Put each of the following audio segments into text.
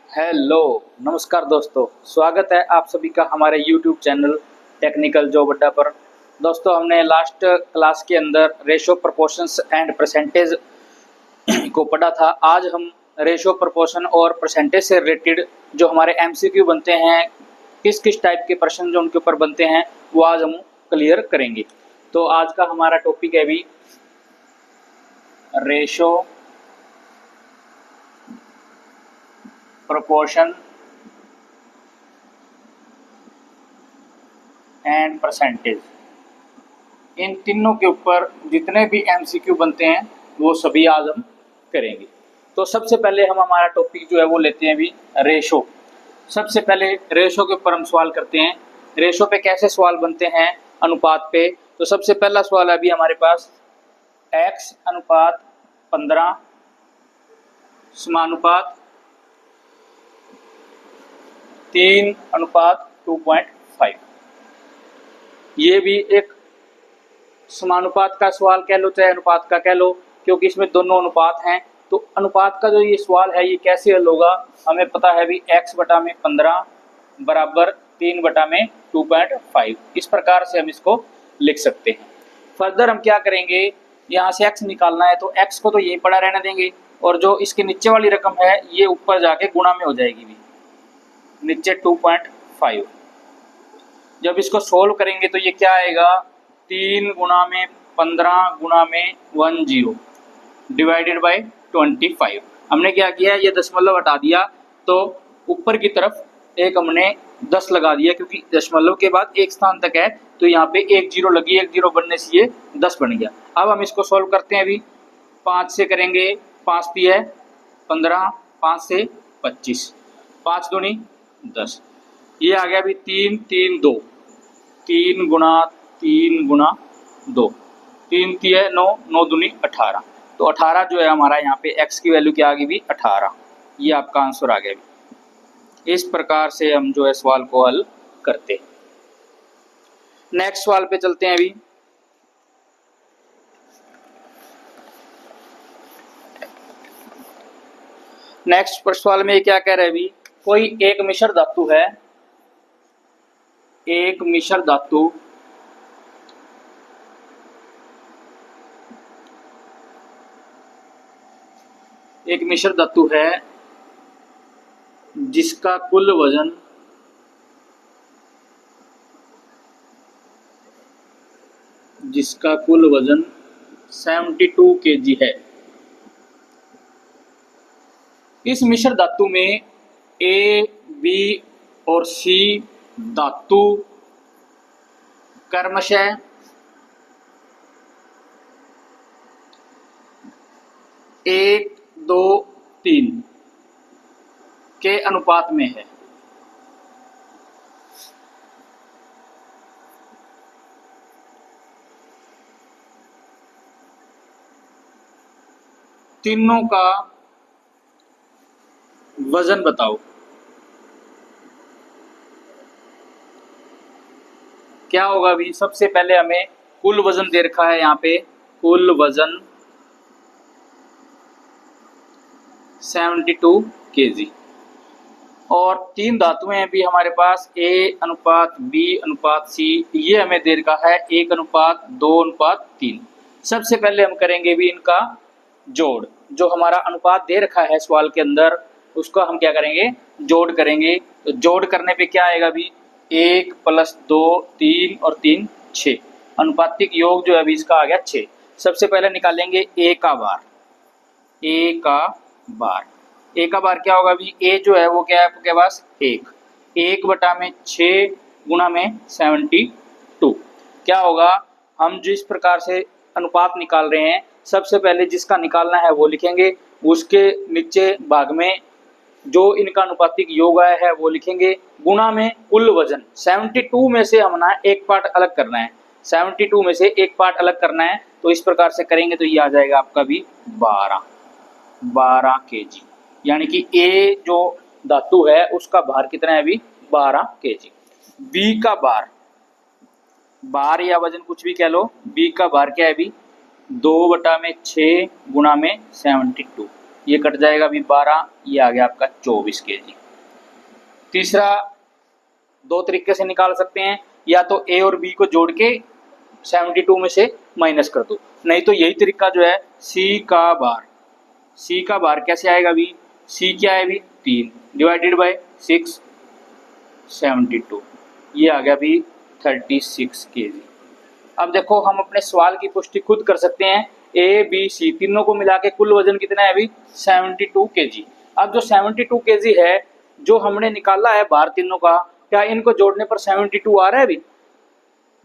Hello, नमस्कार दोस्तों। स्वागत है आप सभी का हमारे YouTube चैनल टेक्निकल जॉब अड्डा पर। दोस्तों, हमने लास्ट क्लास के अंदर रेशो, प्रोपोर्शंस एंड परसेंटेज को पढ़ा था। आज हम रेशो, प्रोपोर्शन और परसेंटेज से रिलेटेड जो हमारे MCQ बनते हैं, किस किस टाइप के प्रश्न जो उनके ऊपर बनते हैं, वो आज हम क्लियर करेंगे। तो आज का हमारा टॉपिक है भी रेशो, प्रोपोर्शन एंड परसेंटेज। इन तीनों के ऊपर जितने भी MCQ बनते हैं वो सभी आज हम करेंगे। तो सबसे पहले हम हमारा टॉपिक जो है वो लेते हैं अभी रेशो। सबसे पहले रेशो के ऊपर हम सवाल करते हैं। रेशो पे कैसे सवाल बनते हैं, अनुपात पे। तो सबसे पहला सवाल है अभी हमारे पास x अनुपात 15 समानुपात 3 अनुपात 2.5। ये भी एक समानुपात का सवाल कह लो चाहे अनुपात का कह लो, क्योंकि इसमें दोनों अनुपात हैं। तो अनुपात का जो ये सवाल है ये कैसे हल होगा, हमें पता है भी x बटा में 15 बराबर 3 बटा में 2.5। इस प्रकार से हम इसको लिख सकते हैं। फर्दर हम क्या करेंगे, यहाँ से x निकालना है तो x को तो यही पड़ा रहने देंगे, और जो इसके नीचे वाली रकम है ये ऊपर जाके गुणा में हो जाएगी भी, नीचे 2.5। जब इसको सोल्व करेंगे तो ये क्या आएगा, 3 गुणा में 15 गुणा में 10 डिवाइडेड बाय 25। हमने क्या किया, ये दशमलव हटा दिया तो ऊपर की तरफ एक हमने 10 लगा दिया, क्योंकि दशमलव के बाद एक स्थान तक है तो यहाँ पे एक जीरो लगी, एक जीरो बनने से ये 10 बन गया। अब हम इसको सोल्व करते हैं। अभी 5 से करेंगे, 5 भी है 15, 5 से 25, 5 दूनी 10। ये आ गया अभी 3 3 2, 3 गुणा 2, 3 3 है 9, 9 दूनी 18। तो 18 जो है हमारा यहाँ पे x की वैल्यू क्या आ गई भी 18। ये आपका आंसर आ गया भी। इस प्रकार से हम जो है सवाल को हल करते हैं। नेक्स्ट सवाल पे चलते हैं। अभी नेक्स्ट सवाल में क्या कह रहे हैं, अभी कोई एक मिश्र धातु है, एक मिश्र धातु एक मिश्र धातु है जिसका कुल वजन 72 kg है। इस मिश्र धातु में A, B और C धातु क्रमशः 1, 2, 3 के अनुपात में है। तीनों का वजन बताओ। क्या होगा अभी, सबसे पहले हमें कुल वजन दे रखा है, यहाँ पे कुल वजन 72 kg, और तीन धातुएं भी हमारे पास A अनुपात B अनुपात C, ये हमें दे रखा है 1 अनुपात 2 अनुपात 3। सबसे पहले हम करेंगे भी इनका जोड़। जो हमारा अनुपात दे रखा है सवाल के अंदर उसका हम क्या करेंगे, जोड़ करेंगे। तो जोड़ करने पे क्या आएगा भी, 1 + 2 3 और 3 6, अनुपातिक योग जो है अभी इसका आ गया 6। सबसे पहले निकालेंगे A का बार। A का बार क्या होगा अभी, A जो है वो क्या है आपके पास 1 बटा में 6 गुणा में 72। क्या होगा, हम जिस प्रकार से अनुपात निकाल रहे हैं, सबसे पहले जिसका निकालना है वो लिखेंगे, उसके नीचे भाग में जो इनका अनुपातिक योग आया है वो लिखेंगे, गुणा में कुल वजन 72 में से हमने एक पार्ट अलग करना है, 72 में से एक पार्ट अलग करना है। तो इस प्रकार से करेंगे तो ये आ जाएगा आपका भी 12 kg। यानी कि A जो धातु है उसका भार कितना है अभी 12 kg। B का भार या वजन कुछ भी कह लो, B का भार क्या है अभी 2 बटा में 6 गुणा में 72। ये कट जाएगा अभी 12, ये आ गया आपका 24 kg। तीसरा दो तरीके से निकाल सकते हैं, या तो ए और बी को जोड़ के 72 में से माइनस कर दो, नहीं तो यही तरीका जो है सी का बार। सी का बार कैसे आएगा अभी, सी क्या है अभी 3 डिवाइडेड बाय 6 72, ये आ गया अभी 36 kg। अब देखो हम अपने सवाल की पुष्टि खुद कर सकते हैं, ए बी सी तीनों को मिला के कुल वजन कितना है अभी 72 kg। अब जो 72 kg है जो हमने निकाला है बाहर तीनों का, क्या इनको जोड़ने पर 72 आ रहा है अभी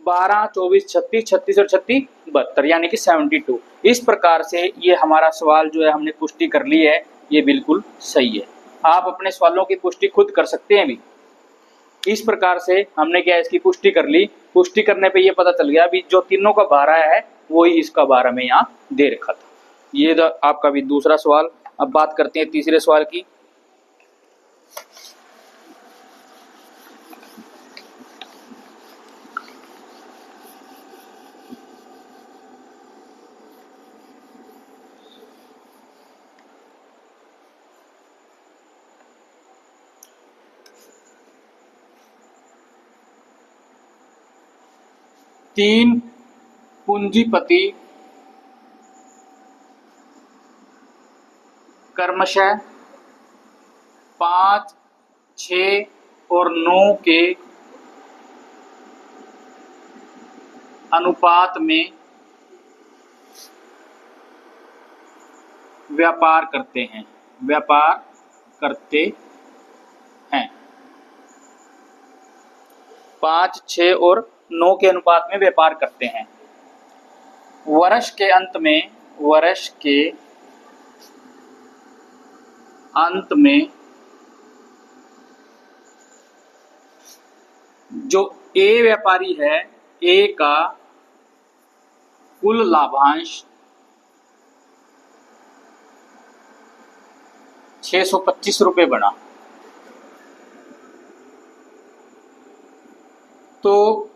12 24 36 36 और 36 72, यानी कि 72। इस प्रकार से ये हमारा सवाल जो है हमने पुष्टि कर ली है, ये बिल्कुल सही है। आप अपने सवालों की पुष्टि खुद कर सकते हैं भी। इस प्रकार से हमने क्या इसकी पुष्टि कर ली। पुष्टि करने पे ये पता चल गया अभी जो तीनों का भार आया है वही इसका भार हमें यहाँ दे रखा था। ये आपका भी दूसरा सवाल। अब बात करते हैं तीसरे सवाल की। तीन पूंजीपति क्रमशः 5, 6 और 9 के अनुपात में व्यापार करते हैं। 5, 6 और 9 के अनुपात में व्यापार करते हैं। वर्ष के अंत में जो ए व्यापारी है, ए का कुल लाभांश 625 रुपये बना, तो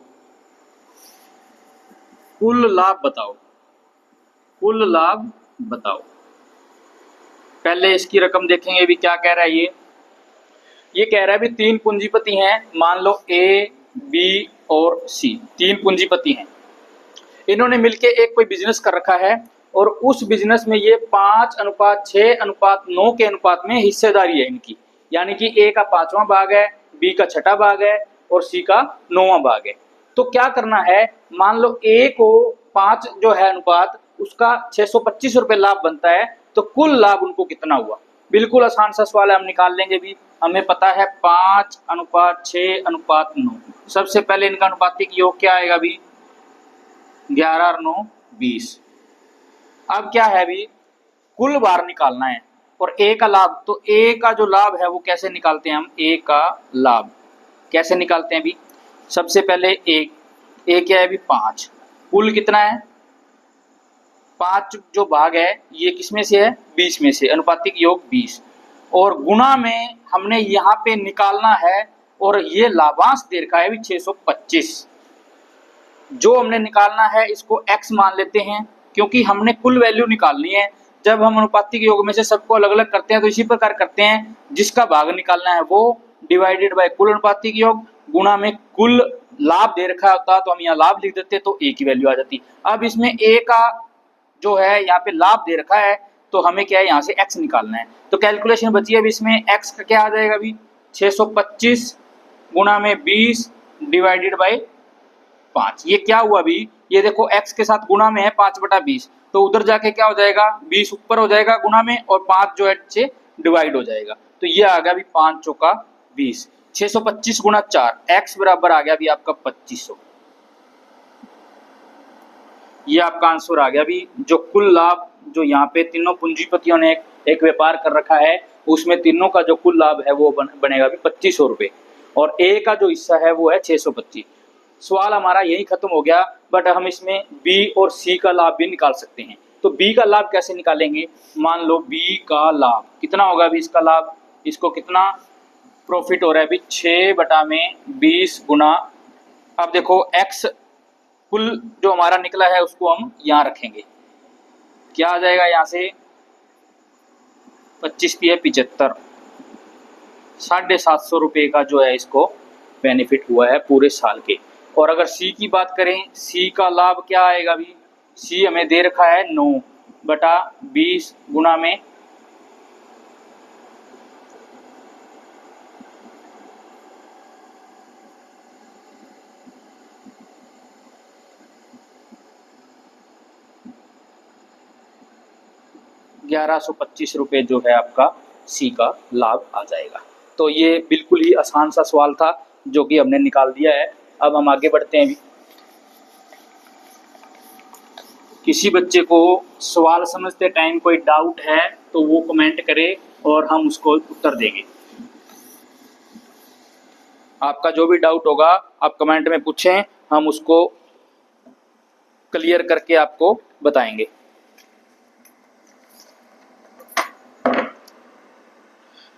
कुल लाभ बताओ। पहले इसकी रकम देखेंगे भी क्या कह रहा है। ये कह रहा है भी तीन पूंजीपति हैं, मान लो ए बी और सी, तीन पूंजीपति हैं। इन्होंने मिलके एक कोई बिजनेस कर रखा है और उस बिजनेस में ये 5:6:9 के अनुपात में हिस्सेदारी है इनकी, यानी कि ए का 5वां भाग है, बी का 6ठा भाग है और सी का 9वां भाग है। तो क्या करना है, मान लो ए को 5 जो है अनुपात उसका 625 रुपये लाभ बनता है, तो कुल लाभ उनको कितना हुआ। बिल्कुल आसान सा सवाल है, हम निकाल लेंगे भी। हमें पता है 5:6:9। सबसे पहले इनका अनुपातिक योग क्या आएगा भी 11 और 9 20। अब क्या है भी कुल भार निकालना है और ए का लाभ, तो ए का जो लाभ है वो कैसे निकालते हैं हम, ए का लाभ कैसे निकालते हैं भी। सबसे पहले ए क्या है भी 5, कुल कितना है 5 जो भाग है ये किसमें से है 20 में से, अनुपातिक योग 20 और गुणा में हमने यहाँ पे निकालना है और ये लाभांश दे रखा है भी 625। जो हमने निकालना है इसको x मान लेते हैं क्योंकि हमने कुल वैल्यू निकालनी है। जब हम अनुपातिक योग में से सबको अलग अलग करते हैं तो इसी प्रकार करते हैं, जिसका भाग निकालना है वो डिवाइडेड बाय कुल अनुपातिक योग गुणा में कुल लाभ दे रखा होता तो हम यहाँ लाभ लिख देते तो a की वैल्यू आ जाती। अब इसमें a का जो है यहाँ पे लाभ दे रखा है तो हमें क्या है यहाँ से x निकालना है। तो कैलकुलेशन बची है अभी इसमें x का क्या आ जाएगा अभी 625 गुणा में 20 डिवाइडेड बाय 5। ये क्या हुआ अभी, ये देखो x के साथ गुणा में है 5/20, तो उधर जाके क्या हो जाएगा 20 ऊपर हो जाएगा गुणा में और 5 जो है से डिवाइड हो जाएगा। तो ये आ गया अभी 5 चौका 20, 625 गुणा 4, x बराबर आ गया अभी आपका 2500। ये आपका आंसर आ गया अभी। जो कुल लाभ जो यहाँ पे तीनों पूंजीपतियों ने एक व्यापार कर रखा है उसमें तीनों का जो कुल लाभ है वो बनेगा अभी 2500 रुपये और ए का जो हिस्सा है वो है 625। सवाल हमारा यही खत्म हो गया, बट हम इसमें बी और सी का लाभ भी निकाल सकते हैं। तो बी का लाभ कैसे निकालेंगे, मान लो बी का लाभ कितना होगा अभी, इसका लाभ इसको कितना प्रॉफिट हो रहा है अभी 6/20 गुना, अब देखो x कुल जो हमारा निकला है उसको हम यहाँ रखेंगे, क्या आ जाएगा यहाँ से 25 तिया 75, 750 रुपये का जो है इसको बेनिफिट हुआ है पूरे साल के। और अगर सी की बात करें, सी का लाभ क्या आएगा अभी, सी हमें दे रखा है 9/20 गुणा में 1125 रुपये जो है आपका सी का लाभ आ जाएगा। तो ये बिल्कुल ही आसान सा सवाल था जो कि हमने निकाल दिया है। अब हम आगे बढ़ते हैं। किसी बच्चे को सवाल समझते टाइम कोई डाउट है तो वो कमेंट करे और हम उसको उत्तर देंगे। आपका जो भी डाउट होगा आप कमेंट में पूछें, हम उसको क्लियर करके आपको बताएंगे।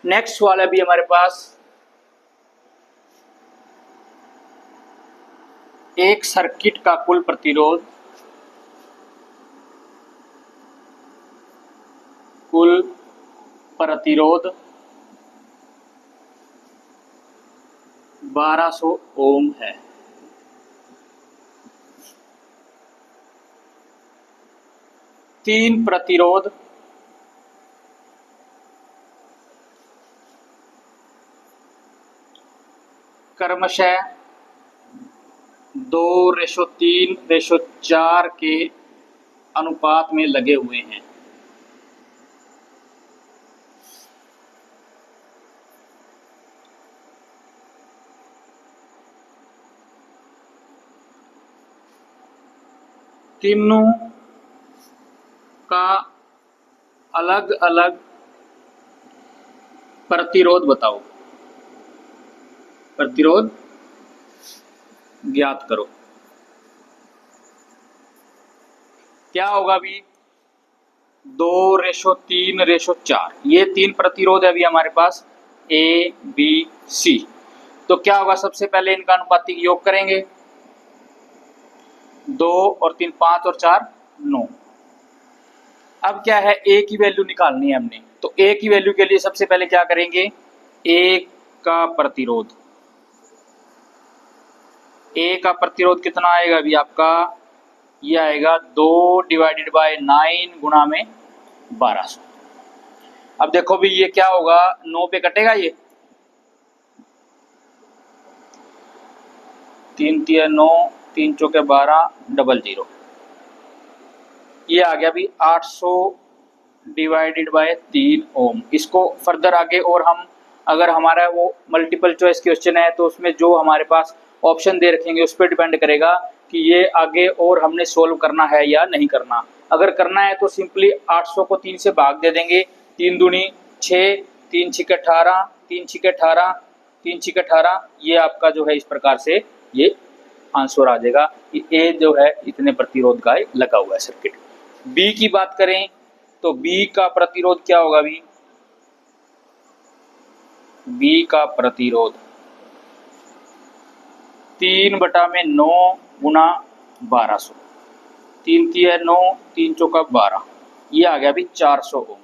नेक्स्ट सवाल है अभी हमारे पास, एक सर्किट का कुल प्रतिरोध 1200 ओम है। तीन प्रतिरोध क्रमशः 2:3:4 के अनुपात में लगे हुए हैं। तीनों का अलग अलग प्रतिरोध बताओ, प्रतिरोध ज्ञात करो। क्या होगा अभी, 2:3:4 ये तीन प्रतिरोध है अभी हमारे पास ए बी सी। तो क्या होगा, सबसे पहले इनका अनुपातिक योग करेंगे, 2 और 3 5 और 4 9। अब क्या है, ए की वैल्यू निकालनी है हमने, तो ए की वैल्यू के लिए सबसे पहले क्या करेंगे, ए का प्रतिरोध, ए का प्रतिरोध कितना आएगा अभी आपका, ये आएगा 2/9 गुणा में 1200। अब देखो भी ये क्या होगा, 9 पे कटेगा ये, 3 तिया 9, 3 चौके 12, 00। ये आ गया भी 800/3 ओम। इसको फर्दर आगे और हम, अगर हमारा वो मल्टीपल चॉइस क्वेश्चन है तो उसमें जो हमारे पास ऑप्शन दे रखेंगे उस पर डिपेंड करेगा कि ये आगे और हमने सोल्व करना है या नहीं करना। अगर करना है तो सिंपली 800 को 3 से भाग दे देंगे, 3 दूनी 6, 3 छिके 18, 3 छिके 18, 3 छिके 18, ये आपका जो है इस प्रकार से ये आंसर आ जाएगा कि ए जो है इतने प्रतिरोध का लगा हुआ है सर्किट। बी की बात करें तो बी का प्रतिरोध क्या होगा, बी का प्रतिरोध 3/9 गुणा 1200, 3 तिया 9, 3 चौका 12, ये आ गया अभी 400 ओम।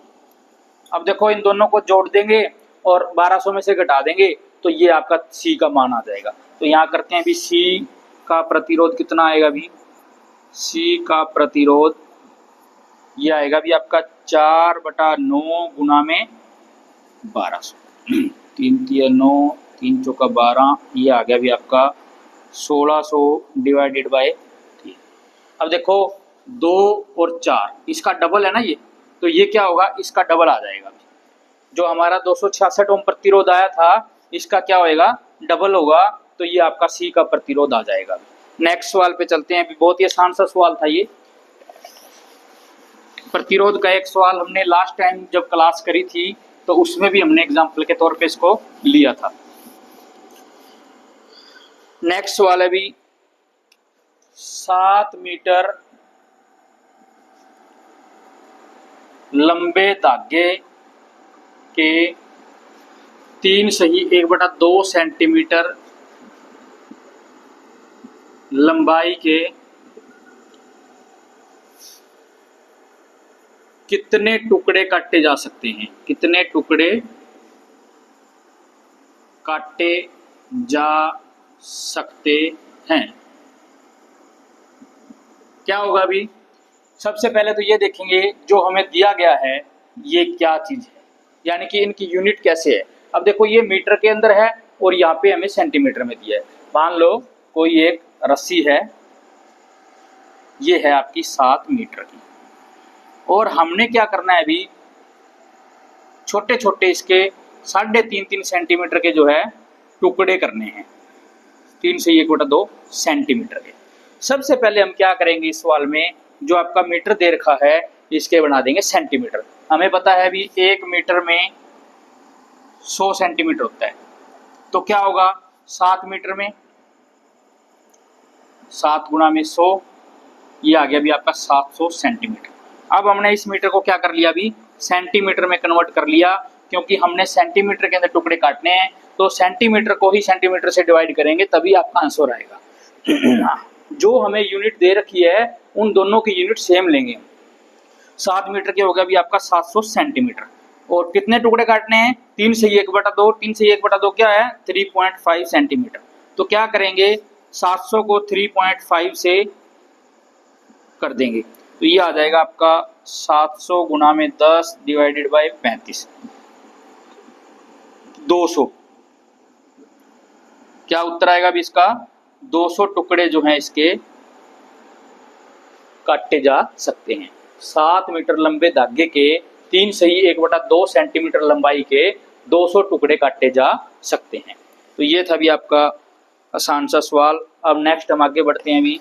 अब देखो इन दोनों को जोड़ देंगे और 1200 में से घटा देंगे तो ये आपका सी का मान आ जाएगा। तो यहाँ करते हैं अभी, सी का प्रतिरोध कितना आएगा अभी, सी का प्रतिरोध ये आएगा भी आपका 4/9 गुणा में 1200, 3 तिया 9, 3 चौका 12, ये आ गया भी आपका 1600/3। अब देखो 2 और 4 इसका डबल है ना ये, तो ये क्या होगा, इसका डबल आ जाएगा। जो हमारा 266 ओम प्रतिरोध आया था इसका क्या होएगा, डबल होगा, तो ये आपका सी का प्रतिरोध आ जाएगा। नेक्स्ट सवाल पे चलते हैं। बहुत ही आसान सा सवाल था ये, प्रतिरोध का एक सवाल हमने लास्ट टाइम जब क्लास करी थी तो उसमें भी हमने एग्जाम्पल के तौर पे इसको लिया था। नेक्स्ट सवाल है भी, 7 मीटर लंबे धागे के 3 सही 1/2 सेंटीमीटर लंबाई के कितने टुकड़े काटे जा सकते हैं, कितने टुकड़े काटे जा सकते हैं। क्या होगा अभी, सबसे पहले तो ये देखेंगे जो हमें दिया गया है ये क्या चीज है, यानी कि इनकी यूनिट कैसे है। अब देखो ये मीटर के अंदर है और यहाँ पे हमें सेंटीमीटर में दिया है। मान लो कोई एक रस्सी है, ये है आपकी 7 मीटर की, और हमने क्या करना है अभी, छोटे छोटे इसके 3.5 सेंटीमीटर के जो है टुकड़े करने हैं, 3 से 1/2 सेंटीमीटर के। सबसे पहले हम क्या करेंगे, इस सवाल में जो आपका मीटर दे रखा है इसके बना देंगे सेंटीमीटर। हमें पता है अभी 1 मीटर में 100 सेंटीमीटर होता है, तो क्या होगा 7 मीटर में 7 गुणा में 100, ये आ गया अभी आपका 700 सेंटीमीटर। अब हमने इस मीटर को क्या कर लिया, अभी सेंटीमीटर में कन्वर्ट कर लिया, क्योंकि हमने सेंटीमीटर के अंदर टुकड़े काटने हैं, तो सेंटीमीटर को ही सेंटीमीटर से डिवाइड करेंगे तभी आपका आंसर आएगा। जो हमें यूनिट दे रखी है उन दोनों की यूनिट सेम लेंगे। 7 मीटर के हो गया अभी आपका 700 सेंटीमीटर, और कितने टुकड़े काटने हैं, 3 से 1/2, 3 से 1/2 क्या है 3.5 सेंटीमीटर। तो क्या करेंगे 700 को 3.5 से कर देंगे, तो ये आ जाएगा आपका 700 गुणा में 10 डिवाइडेड बाय 35, 200। क्या उत्तर आएगा अभी इसका, 200 टुकड़े जो हैं इसके काटे जा सकते हैं। 7 मीटर लंबे धागे के 3 से 1/2 सेंटीमीटर लंबाई के 200 टुकड़े काटे जा सकते हैं। तो ये था अभी आपका आसान सा सवाल। अब नेक्स्ट हम आगे बढ़ते हैं। अभी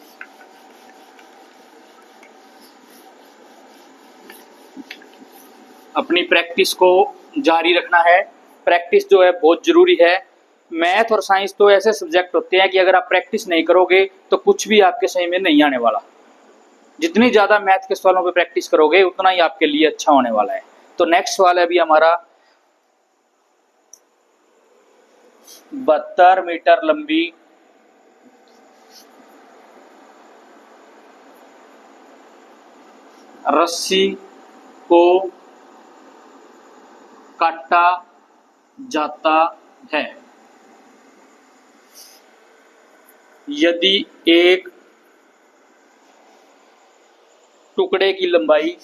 अपनी प्रैक्टिस को जारी रखना है, प्रैक्टिस जो है बहुत जरूरी है। मैथ और साइंस तो ऐसे सब्जेक्ट होते हैं कि अगर आप प्रैक्टिस नहीं करोगे तो कुछ भी आपके सही में नहीं आने वाला। जितनी ज़्यादा मैथ के सवालों पे प्रैक्टिस करोगे उतना ही आपके लिए अच्छा होने वाला है। तो नेक्स्ट सवाल है अभी हमारा 72 मीटर लंबी रस्सी को काटा जाता है यदि एक टुकड़े की लंबाई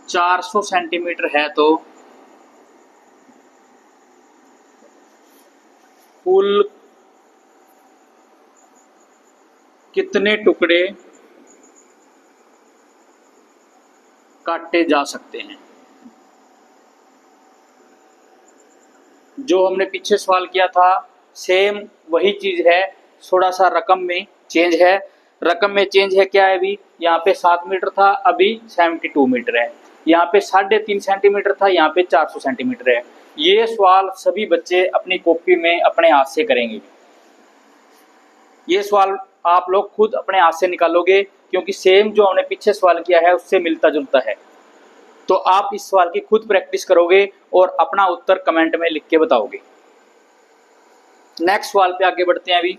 400 सेंटीमीटर है तो कुल कितने टुकड़े काटे जा सकते हैं। जो हमने पीछे सवाल किया था सेम वही चीज है, थोड़ा सा रकम में चेंज है। रकम में चेंज है क्या है, अभी यहाँ पे 7 मीटर था, अभी 72 मीटर है। यहाँ पे 3.5 सेंटीमीटर था, यहाँ पे 400 सेंटीमीटर है। ये सवाल सभी बच्चे अपनी कॉपी में अपने हाथ से करेंगे। ये सवाल आप लोग खुद अपने हाथ से निकालोगे, क्योंकि सेम जो हमने पीछे सवाल किया है उससे मिलता जुलता है। तो आप इस सवाल की खुद प्रैक्टिस करोगे और अपना उत्तर कमेंट में लिख के बताओगे। नेक्स्ट सवाल पे आगे बढ़ते हैं। अभी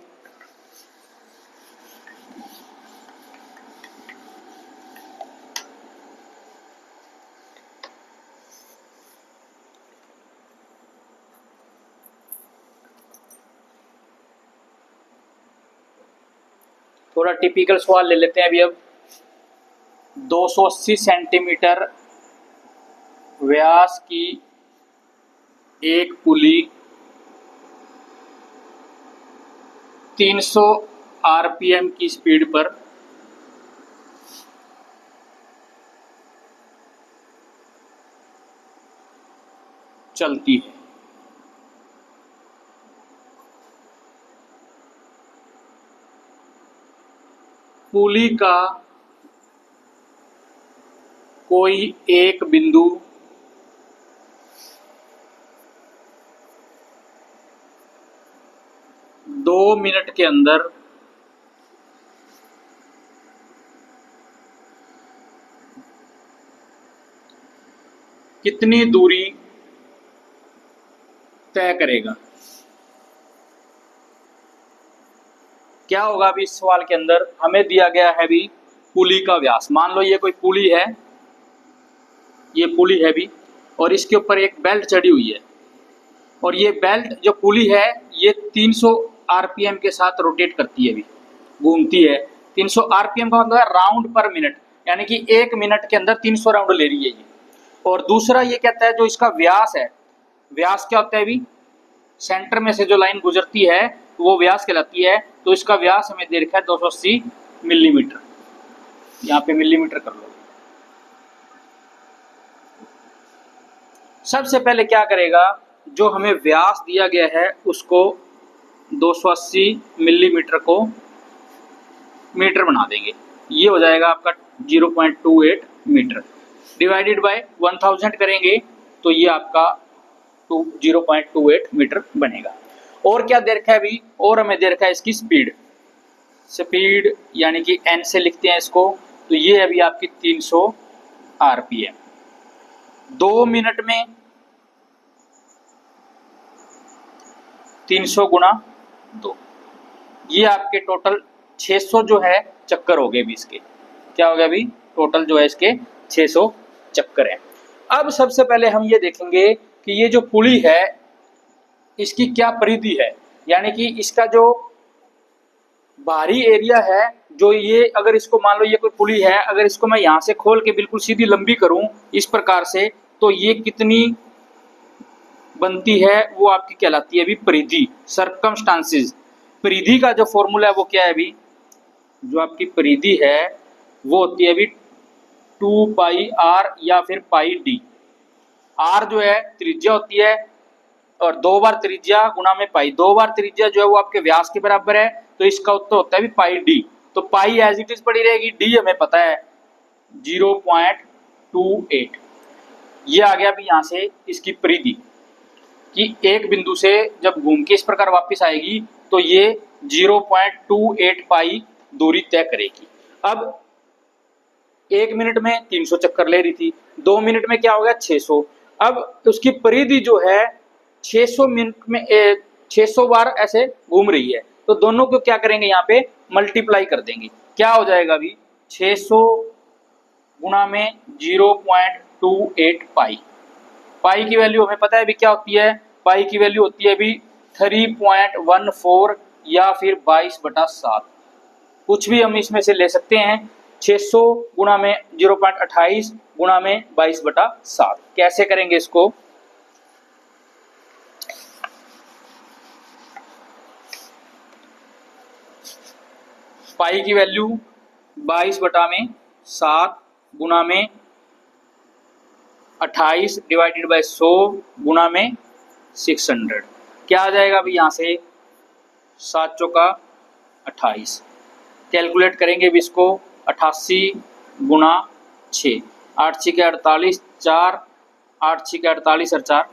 थोड़ा टिपिकल सवाल ले लेते हैं। अभी अब 280 सेंटीमीटर व्यास की एक पुली 300 आरपीएम की स्पीड पर चलती है। पुली का कोई एक बिंदु दो मिनट के अंदर कितनी दूरी तय करेगा। क्या होगा अभी इस सवाल के अंदर, हमें दिया गया है अभी पुली का व्यास। मान लो ये कोई पुली है, ये पुली है भी, और इसके ऊपर एक बेल्ट चढ़ी हुई है, और ये बेल्ट जो पुली है ये 300 आरपीएम के साथ रोटेट करती है, अभी घूमती है। 300 आरपीएम का मतलब है राउंड पर मिनट, यानी कि 1 मिनट के अंदर 300 राउंड ले रही है ये। और दूसरा ये कहता है जो इसका व्यास है, व्यास क्या होता है अभी, सेंटर में से जो लाइन गुजरती है वो व्यास कहलाती है। तो इसका व्यास हमें दे रखा है 280 मिलीमीटर, यहाँ पे मिलीमीटर कर लो। सबसे पहले क्या करेगा, जो हमें व्यास दिया गया है उसको 280 मिलीमीटर को मीटर बना देंगे, ये हो जाएगा आपका 0.28 मीटर, डिवाइडेड बाय 1000 करेंगे तो ये आपका 0.28 मीटर बनेगा। और क्या दे रखा है अभी, और हमें दे रखा है इसकी स्पीड, स्पीड यानी कि n से लिखते हैं इसको, तो ये अभी आपकी 300 आरपीएम। 2 मिनट में 300 गुना 2, ये आपके टोटल 600 जो है चक्कर हो गए अभी इसके। क्या हो गया अभी, टोटल जो है इसके 600 चक्कर है। अब सबसे पहले हम ये देखेंगे कि ये जो पुली है इसकी क्या परिधि है, यानी कि इसका जो बाहरी एरिया है, जो ये अगर इसको मान लो ये कोई पुली है, अगर इसको मैं यहाँ से खोल के बिल्कुल सीधी लंबी करूं इस प्रकार से, तो ये कितनी बनती है वो आपकी कहलाती है अभी परिधि, सर्कमस्टांसेस। परिधि का जो फॉर्मूला है वो क्या है अभी, जो आपकी परिधि है वो होती है अभी 2 पाई आर या फिर पाई डी। आर जो है त्रिज्या होती है, और 2 बार त्रिज्या गुना में पाई, 2 बार त्रिज्या जो है वो आपके व्यास के बराबर है, तो इसका उत्तर होता है भी पाई डी। तो पाई एज इट इज पड़ी रहेगी, डी हमें पता है 0.28। ये आ गया अभी यहाँ से इसकी परिधि कि एक बिंदु से जब घूम के इस प्रकार वापस आएगी तो ये 0.28 पाई दूरी तय करेगी। अब 1 मिनट में 300 चक्कर ले रही थी, 2 मिनट में क्या हो गया 600। अब उसकी परिधि जो है 600 मिनट में 600 बार ऐसे घूम रही है, तो दोनों को क्या करेंगे यहाँ पे मल्टीप्लाई कर देंगे। क्या हो जाएगा अभी 600 गुना में 0.28 पाई, पाई की वैल्यू हमें पता है अभी क्या होती है, पाई की वैल्यू होती है अभी 3.14 या फिर 22/7, कुछ भी हम इसमें से ले सकते हैं। 600 गुना में 0.28 गुना में 22/7, कैसे करेंगे इसको, पाई की वैल्यू 22/7 गुना में 28 डिवाइडेड बाय 100 गुना में 600, क्या आ जाएगा अभी यहाँ से 7 चौका 28, कैलकुलेट करेंगे अभी इसको 88 गुना 6, 8 6 के 48, 4 8 6 के 48 और 4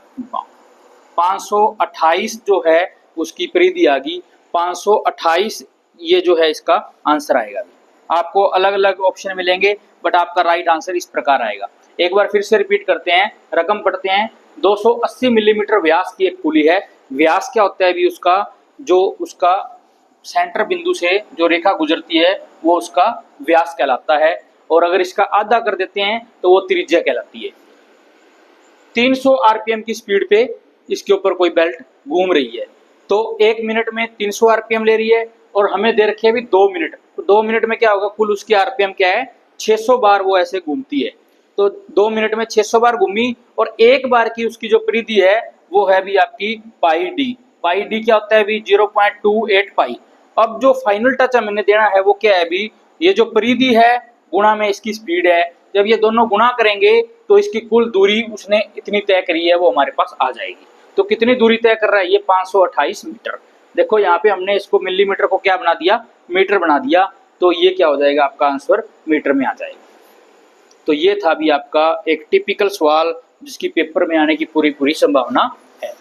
528 जो है उसकी परिधि आ गई 528, ये जो है इसका आंसर आएगा। आपको अलग अलग ऑप्शन मिलेंगे बट आपका राइट आंसर इस प्रकार आएगा। एक बार फिर से रिपीट करते हैं, रकम पढ़ते हैं। 280 मिलीमीटर व्यास की एक पुली है। व्यास क्या होता है अभी उसका, जो उसका सेंटर बिंदु से जो रेखा गुजरती है वो उसका व्यास कहलाता है, और अगर इसका आधा कर देते हैं तो वो त्रिज्या कहलाती है। 300 आरपीएम की स्पीड पे इसके ऊपर कोई बेल्ट घूम रही है, तो 1 मिनट में 300 आरपीएम ले रही है, और हमें दे रखे अभी 2 मिनट, तो 2 मिनट में क्या होगा, कुल उसकी आरपीएम क्या है 600 बार वो ऐसे घूमती है। तो 2 मिनट में 600 बार घूमी, और एक बार की उसकी जो परिधि है वो है भी आपकी पाई डी। पाई डी क्या होता है अभी 0.28 पाई। अब जो फाइनल टच हमें देना है वो क्या है अभी, ये जो परिधि है गुणा में इसकी स्पीड है, जब ये दोनों गुणा करेंगे तो इसकी कुल दूरी उसने इतनी तय करी है वो हमारे पास आ जाएगी। तो कितनी दूरी तय कर रहा है ये 528 मीटर। देखो यहाँ पे हमने इसको मिलीमीटर को क्या बना दिया, मीटर बना दिया, तो ये क्या हो जाएगा आपका आंसर मीटर में आ जाएगा। तो ये था भी आपका एक टिपिकल सवाल जिसकी पेपर में आने की पूरी संभावना है।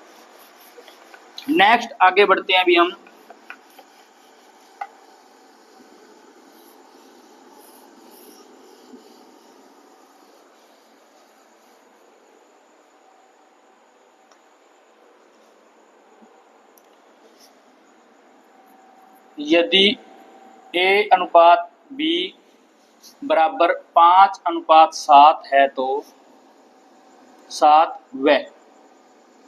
नेक्स्ट आगे बढ़ते हैं अभी हम। यदि A अनुपात B बराबर 5:7 है तो 7 व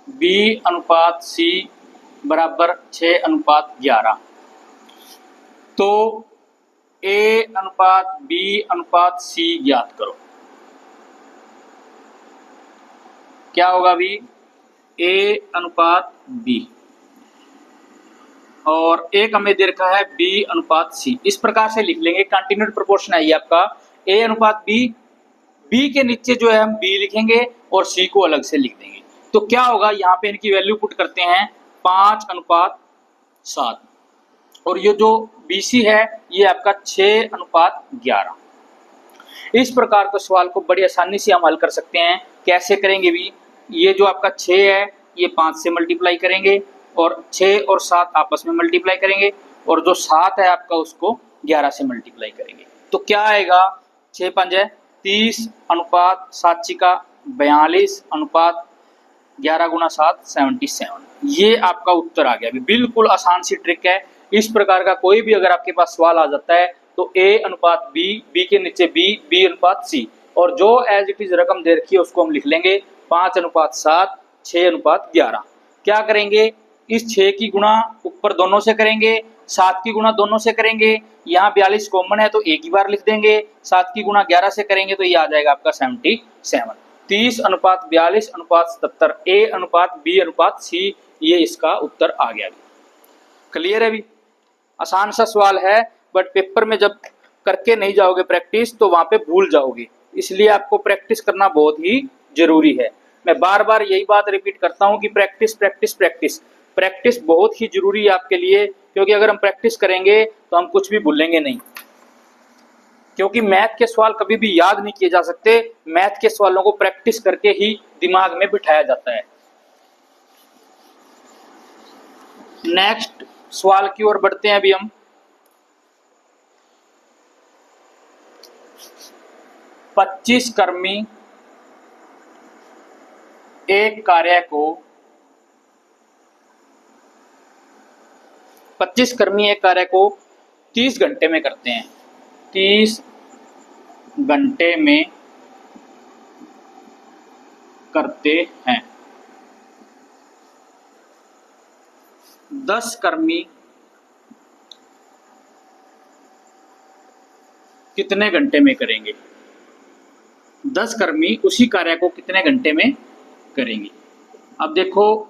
B अनुपात C बराबर 6:11, तो A अनुपात B अनुपात C ज्ञात करो। क्या होगा भी? A अनुपात B और एक हमें दे रखा है B अनुपात C। इस प्रकार से लिख लेंगे, कंटिन्यूड प्रोपोर्शन है ये आपका। A अनुपात B, B के नीचे जो है हम B लिखेंगे और C को अलग से लिख देंगे। तो क्या होगा, यहाँ पे इनकी वैल्यू पुट करते हैं 5:7 और ये जो BC है ये आपका 6:11। इस प्रकार के सवाल को बड़ी आसानी से हम हल कर सकते हैं। कैसे करेंगे भी? ये जो आपका 6 है ये 5 से मल्टीप्लाई करेंगे और 6 और 7 आपस में मल्टीप्लाई करेंगे और जो 7 है आपका उसको 11 से मल्टीप्लाई करेंगे। तो क्या आएगा? 6 5 30 अनुपात 7 छिका 42 अनुपात 11 गुना 7 77। ये आपका उत्तर आ गया। बिल्कुल आसान सी ट्रिक है। इस प्रकार का कोई भी अगर आपके पास सवाल आ जाता है तो A अनुपात B, B के नीचे B, B अनुपात C और जो एज इट इज रकम दे रखी है उसको हम लिख लेंगे 5:7 6:11। क्या करेंगे? इस 6 की गुणा ऊपर दोनों से करेंगे, 7 की गुणा दोनों से करेंगे, यहाँ 42 कॉमन है तो एक ही बार लिख देंगे, 7 की गुणा 11 से करेंगे तो ये आ जाएगा आपका 77। 30:42:77 A अनुपात B अनुपात C, ये इसका उत्तर आ गया। क्लियर है भी? आसान सा सवाल है बट पेपर में जब करके नहीं जाओगे प्रैक्टिस तो वहां पे भूल जाओगे, इसलिए आपको प्रैक्टिस करना बहुत ही जरूरी है। मैं बार बार यही बात रिपीट करता हूं कि प्रैक्टिस प्रैक्टिस प्रैक्टिस प्रैक्टिस बहुत ही जरूरी है आपके लिए, क्योंकि अगर हम प्रैक्टिस करेंगे तो हम कुछ भी भूलेंगे नहीं। क्योंकि मैथ के सवाल कभी भी याद नहीं किए जा सकते, मैथ के सवालों को प्रैक्टिस करके ही दिमाग में बिठाया जाता है। नेक्स्ट सवाल की ओर बढ़ते हैं अभी हम। पच्चीस कर्मी एक कार्य को 30 घंटे में करते हैं। 30 घंटे में करते हैं। 10 कर्मी कितने घंटे में करेंगे? 10 कर्मी उसी कार्य को कितने घंटे में करेंगे? अब देखो,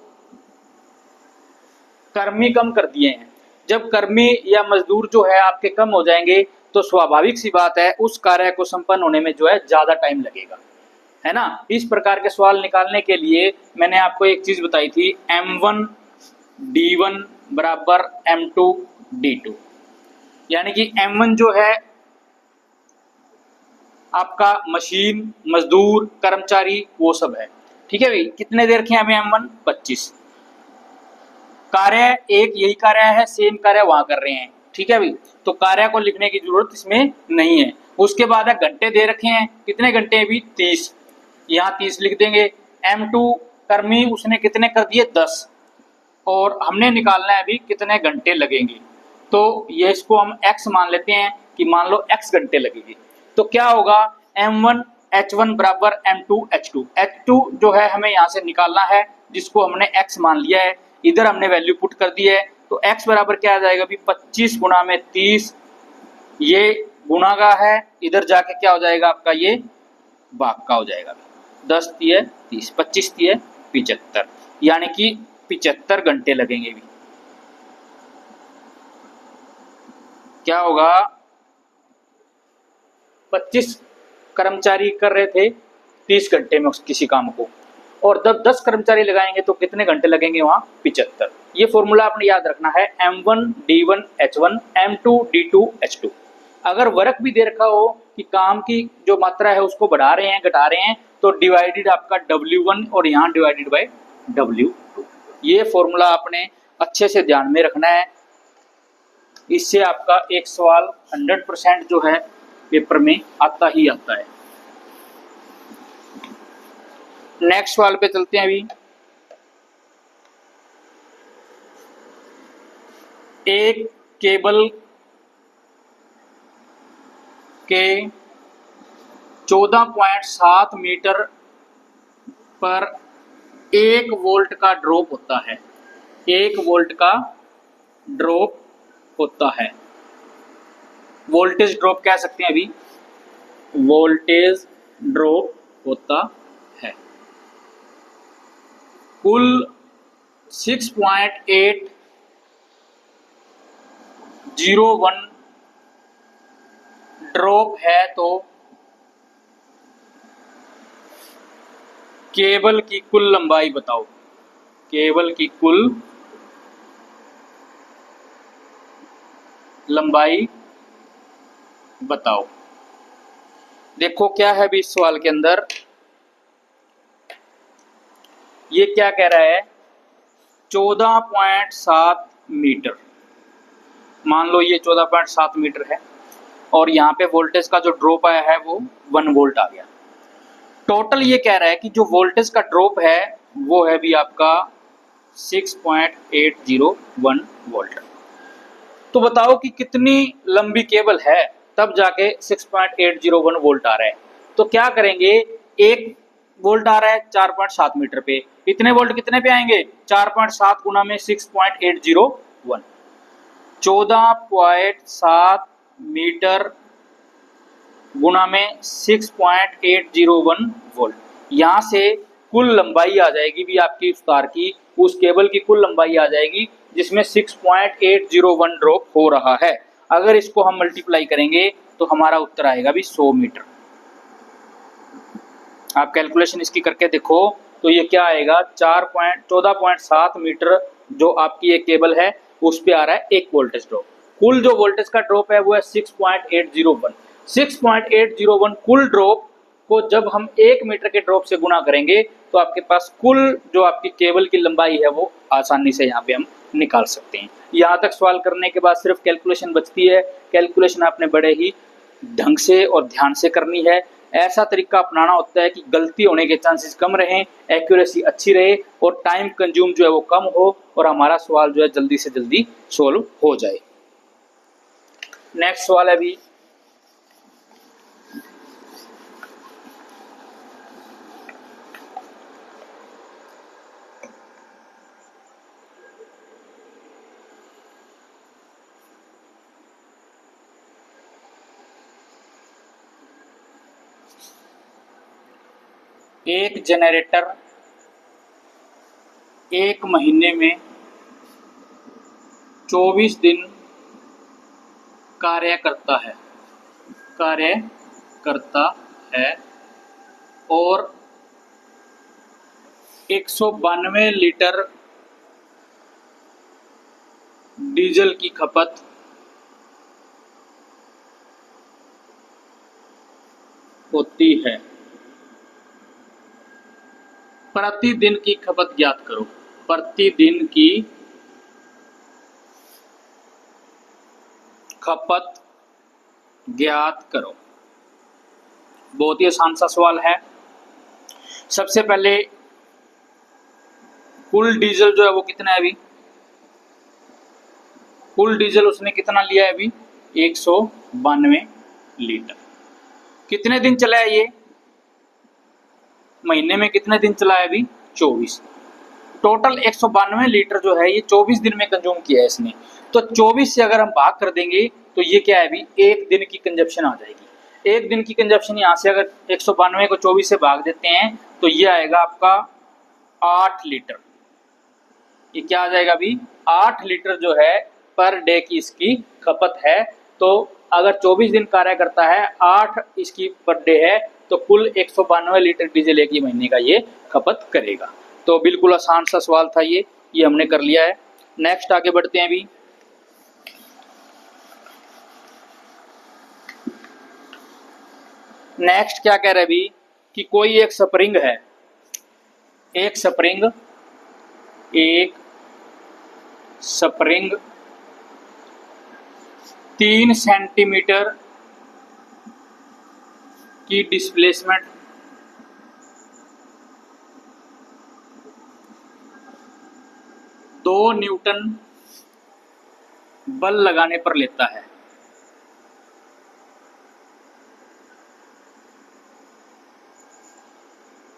कर्मी कम कर दिए हैं। जब कर्मी या मजदूर जो है आपके कम हो जाएंगे तो स्वाभाविक सी बात है उस कार्य को संपन्न होने में जो है ज्यादा टाइम लगेगा, है ना। इस प्रकार के सवाल निकालने के लिए मैंने आपको एक चीज बताई थी, M1 D1 बराबर M2 D2, यानी कि M1 जो है आपका मशीन, मजदूर, कर्मचारी वो सब है। ठीक है भाई, कितने देर के हमें M1 25। कार्य एक यही कार्य है, सेम कार्य वहां कर रहे हैं। ठीक है भाई, तो कार्य को लिखने की जरूरत इसमें नहीं है। उसके बाद है घंटे दे रखे हैं, कितने घंटे हैं भी? 30, यहाँ 30 लिख देंगे। M2 कर्मी उसने कितने कर दिए? 10, और हमने निकालना है अभी कितने घंटे लगेंगे। तो ये इसको हम x मान लेते हैं कि मान लो x घंटे लगेंगे। तो क्या होगा? M1 H1 बराबर M2 H2। H2 जो है हमें यहाँ से निकालना है, जिसको हमने x मान लिया है, इधर हमने वैल्यू पुट कर दी है। तो x बराबर क्या आ जाएगा भी? 25 गुणा में 30, ये गुणा का है, इधर जाके क्या हो जाएगा आपका? ये भाग का हो जाएगा। 10 तिये 30, 25 तिये 75, यानी कि 75 घंटे लगेंगे भी। क्या होगा? 25 कर्मचारी कर रहे थे 30 घंटे में किसी काम को, और जब 10 कर्मचारी लगाएंगे तो कितने घंटे लगेंगे? वहां 75। ये फॉर्मूला आपने याद रखना है, M1 D1 H1 M2 D2 H2। अगर वर्क भी दे रखा हो कि काम की जो मात्रा है उसको बढ़ा रहे हैं घटा रहे हैं, तो डिवाइडेड आपका W1 और यहाँ डिवाइडेड बाय W2। ये फॉर्मूला आपने अच्छे से ध्यान में रखना है, इससे आपका एक सवाल 100% जो है पेपर में आता ही आता है। नेक्स्ट सवाल पे चलते हैं अभी। एक केबल के 14.7 मीटर पर 1 वोल्ट का ड्रॉप होता है। 1 वोल्ट का ड्रॉप होता है। वोल्टेज ड्रॉप कह सकते हैं अभी, वोल्टेज ड्रॉप होता है। कुल 6.801 ड्रॉप है तो केबल की कुल लंबाई बताओ। केबल की कुल लंबाई बताओ। देखो क्या है भी इस सवाल के अंदर, ये क्या कह रहा है, 14.7 मीटर। मान लो ये 14.7 मीटर है और यहाँ पे वोल्टेज का जो ड्रॉप आया है वो 1 वोल्ट आ गया। टोटल ये कह रहा है कि जो वोल्टेज का ड्रॉप है वो है भी आपका 6.801 वोल्ट। तो बताओ कि कितनी लंबी केबल है, तब जाके 6.801 वोल्ट आ रहा है। तो क्या करेंगे, 1 वोल्ट आ रहा है 4.7 मीटर पे, इतने वोल्ट कितने पे आएंगे, 4.7 गुना में 6.801, 14.7 मीटर गुना में 6.801 वोल्ट। यहाँ से कुल लंबाई आ जाएगी भी आपकी उस तार की, उस केबल की कुल लंबाई आ जाएगी जिसमें 6.801 ड्रॉप हो रहा है। अगर इसको हम मल्टीप्लाई करेंगे तो हमारा उत्तर आएगा भी 100 मीटर। आप कैलकुलेशन इसकी करके देखो तो ये क्या आएगा, 14.7 मीटर जो आपकी एक केबल है उस पे आ रहा है 1 वोल्टेज ड्रॉप। कुल जो वोल्टेज का ड्रॉप है वो है 6.801। 6.801 कुल ड्रॉप को जब हम 1 मीटर के ड्रॉप से गुना करेंगे तो आपके पास कुल जो आपकी केबल की लंबाई है वो आसानी से यहाँ पे हम निकाल सकते हैं। यहाँ तक सवाल करने के बाद सिर्फ कैलकुलेशन बचती है। कैलकुलेशन आपने बड़े ही ढंग से और ध्यान से करनी है। ऐसा तरीका अपनाना होता है कि गलती होने के चांसेस कम रहें, एक्यूरेसी अच्छी रहे और टाइम कंज्यूम जो है वो कम हो और हमारा सवाल जो है जल्दी से जल्दी सोल्व हो जाए। नेक्स्ट सवाल है अभी, एक जनरेटर 1 महीने में 24 दिन कार्य करता है और 192 लीटर डीजल की खपत होती है। प्रतिदिन की खपत ज्ञात करो। प्रतिदिन की खपत ज्ञात करो। बहुत ही आसान सा सवाल है। सबसे पहले कुल डीजल जो है वो कितना है अभी, कुल डीजल उसने कितना लिया है अभी, 192 लीटर। कितने दिन चला है ये, महीने में कितने दिन चला है अभी, 24। टोटल 192 लीटर जो है ये 24 दिन में कंज्यूम किया है इसने। तो 24 से अगर हम भाग कर देंगे तो ये क्या है अभी, 1 दिन की कंजप्शन आ जाएगी। 1 दिन की कंजप्शन यहाँ से अगर 192 को 24 से भाग देते हैं तो ये आएगा आपका 8 लीटर। ये क्या आ जाएगा अभी, 8 लीटर जो है पर डे की इसकी खपत है। तो अगर 24 दिन कार्य करता है, 8 इसकी पर डे है, तो कुल 192 लीटर डीजल एक ही महीने का ये खपत करेगा। तो बिल्कुल आसान सा सवाल था ये हमने कर लिया है। नेक्स्ट आगे बढ़ते हैं अभी। नेक्स्ट क्या कह रहे हैं अभी कि कोई एक स्प्रिंग है, एक स्प्रिंग 3 सेंटीमीटर की डिस्प्लेसमेंट 2 न्यूटन बल लगाने पर लेता है।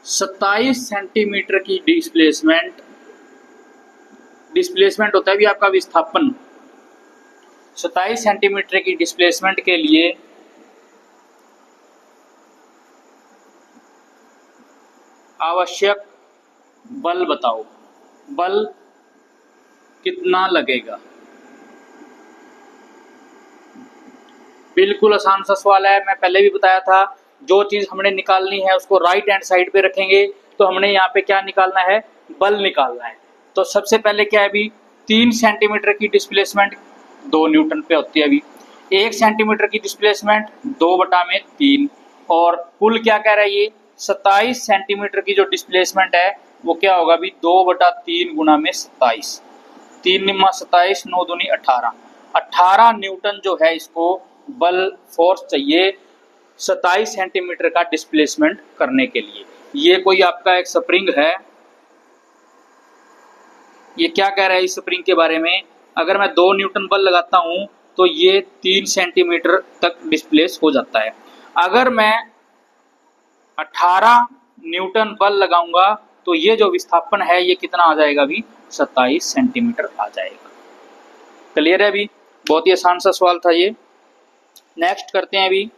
27 सेंटीमीटर की डिस्प्लेसमेंट होता है भी आपका विस्थापन। 27 सेंटीमीटर की डिस्प्लेसमेंट के लिए आवश्यक बल बताओ, बल कितना लगेगा। बिल्कुल आसान सा सवाल है, मैं पहले भी बताया था। जो चीज़ हमने निकालनी है उसको राइट हैंड साइड पे रखेंगे, तो हमने यहाँ पे क्या निकालना है, बल निकालना है। तो सबसे पहले क्या है अभी, 3 सेंटीमीटर की डिस्प्लेसमेंट 2 न्यूटन पे होती है अभी। 1 सेंटीमीटर की डिस्प्लेसमेंट 2/3, और कुल क्या कह रहा है ये, 27 सेंटीमीटर की जो डिस्प्लेसमेंट है वो क्या होगा अभी, 2/3 गुना में 27, 3 निम्मा 27, 9 दूनी 18, 18 न्यूटन जो है इसको बल फोर्स चाहिए 27 सेंटीमीटर का डिस्प्लेसमेंट करने के लिए। ये कोई आपका एक स्प्रिंग है, ये क्या कह रहा है इस स्प्रिंग के बारे में, अगर मैं 2 न्यूटन बल लगाता हूं तो ये 3 सेंटीमीटर तक डिस्प्लेस हो जाता है। अगर मैं 18 न्यूटन बल लगाऊंगा तो ये जो विस्थापन है ये कितना आ जाएगा अभी, 27 सेंटीमीटर आ जाएगा। क्लियर है अभी, बहुत ही आसान सा सवाल था ये। नेक्स्ट करते हैं अभी,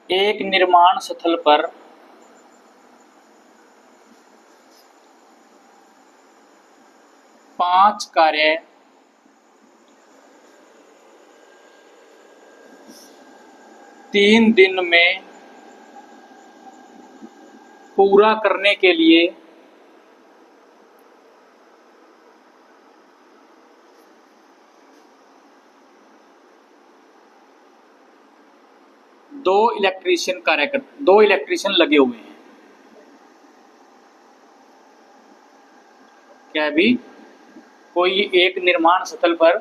एक निर्माण स्थल पर पांच कार्य 3 दिन में पूरा करने के लिए दो इलेक्ट्रीशियन लगे हुए हैं। क्या अभी कोई एक निर्माण स्थल पर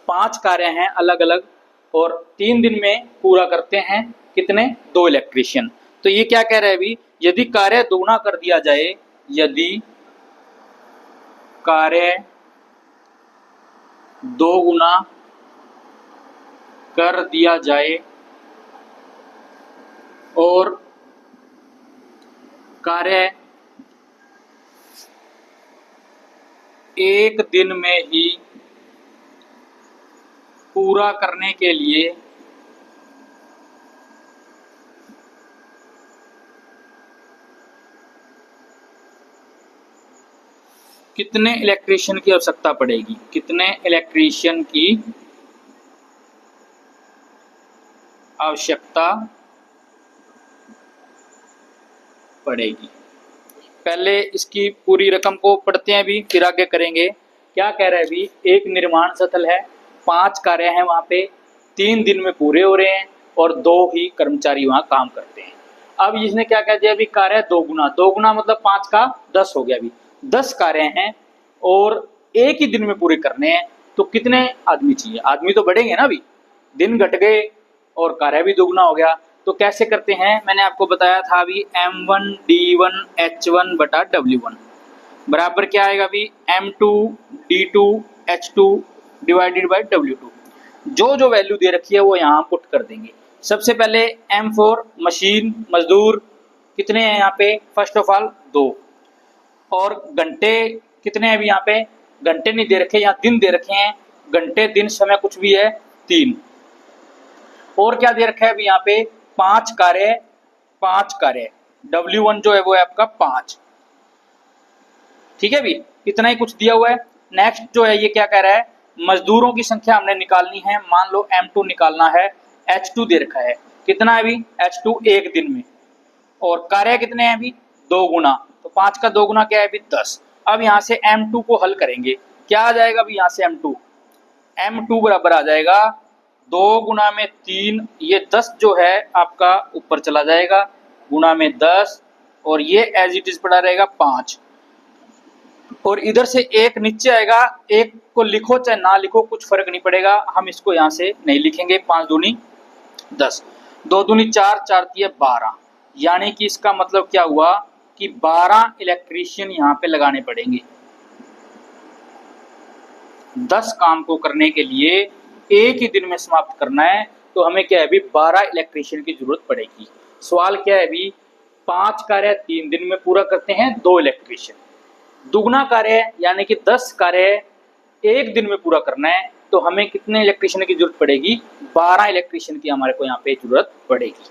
5 कार्य हैं अलग अलग, और 3 दिन में पूरा करते हैं कितने, 2 इलेक्ट्रीशियन। तो ये क्या कह रहा है अभी, यदि कार्य दोगुना कर दिया जाए, यदि कार्य दोगुना कर दिया जाए और कार्य 1 दिन में ही पूरा करने के लिए कितने इलेक्ट्रीशियन की आवश्यकता पड़ेगी, कितने इलेक्ट्रीशियन की आवश्यकता पड़ेगी। पहले इसकी पूरी रकम को पढ़ते हैं अभी, फिर आगे करेंगे। क्या कह रहा है अभी, एक निर्माण स्थल है, 5 कार्य हैं वहां पे, 3 दिन में पूरे हो रहे हैं और 2 ही कर्मचारी वहां काम करते हैं। अब इसने क्या कह दिया अभी, कार्य दोगुना मतलब 5 का 10 हो गया। अभी 10 कार्य हैं और एक ही दिन में पूरे करने हैं, तो कितने आदमी चाहिए, आदमी तो बढ़ेंगे ना, अभी दिन घट गए और कार्य भी दोगुना हो गया। तो कैसे करते हैं, मैंने आपको बताया था अभी, M1 D1 H1 बटा W1 बराबर क्या आएगा अभी, M2 D2 H2 divided by W2। जो वैल्यू दे रखी है वो यहाँ पुट कर देंगे। सबसे पहले M4 मशीन मजदूर कितने हैं यहाँ पे, फर्स्ट ऑफ ऑल 2, और घंटे कितने हैं अभी यहाँ पे, घंटे नहीं दे रखे, यहाँ दिन दे रखे हैं, घंटे दिन समय कुछ भी है 3, और क्या दे रखा है अभी यहाँ पे, 5 कार्य W1 जो है वो है आपका 5। ठीक है, अभी इतना ही कुछ दिया हुआ है। नेक्स्ट जो है ये क्या कह रहा है, मजदूरों की संख्या हमने निकालनी है, मान लो M2 निकालना है, H2 दे रखा है, कितना है अभी H2 1 दिन में, और कार्य कितने हैं अभी 2 गुना, तो 5 का 2 गुना क्या है अभी 10। अब यहाँ से M2 को हल करेंगे, क्या आ जाएगा अभी यहाँ से M2 बराबर आ जाएगा 2 गुना में 3, ये 10 जो है आपका ऊपर चला जाएगा, गुना में 10, और ये एज इट इज पड़ा रहेगा 5, और इधर से 1 नीचे आएगा, 1 को लिखो चाहे ना लिखो कुछ फर्क नहीं पड़ेगा, हम इसको यहाँ से नहीं लिखेंगे। 5 दूनी 10, 2 दूनी 4, 4 तिये 12, यानी कि इसका मतलब क्या हुआ कि 12 इलेक्ट्रीशियन यहाँ पे लगाने पड़ेंगे। 10 काम को करने के लिए एक ही दिन में समाप्त करना है, तो हमें क्या है अभी 12 इलेक्ट्रीशियन की जरूरत पड़ेगी। सवाल क्या है अभी, 5 कार्य 3 दिन में पूरा करते हैं 2 इलेक्ट्रीशियन। दुगना कार्य यानी कि 10 कार्य एक दिन में पूरा करना है, तो हमें कितने इलेक्ट्रीशियन की जरूरत पड़ेगी, 12 इलेक्ट्रीशियन की हमारे को यहाँ पे जरूरत पड़ेगी।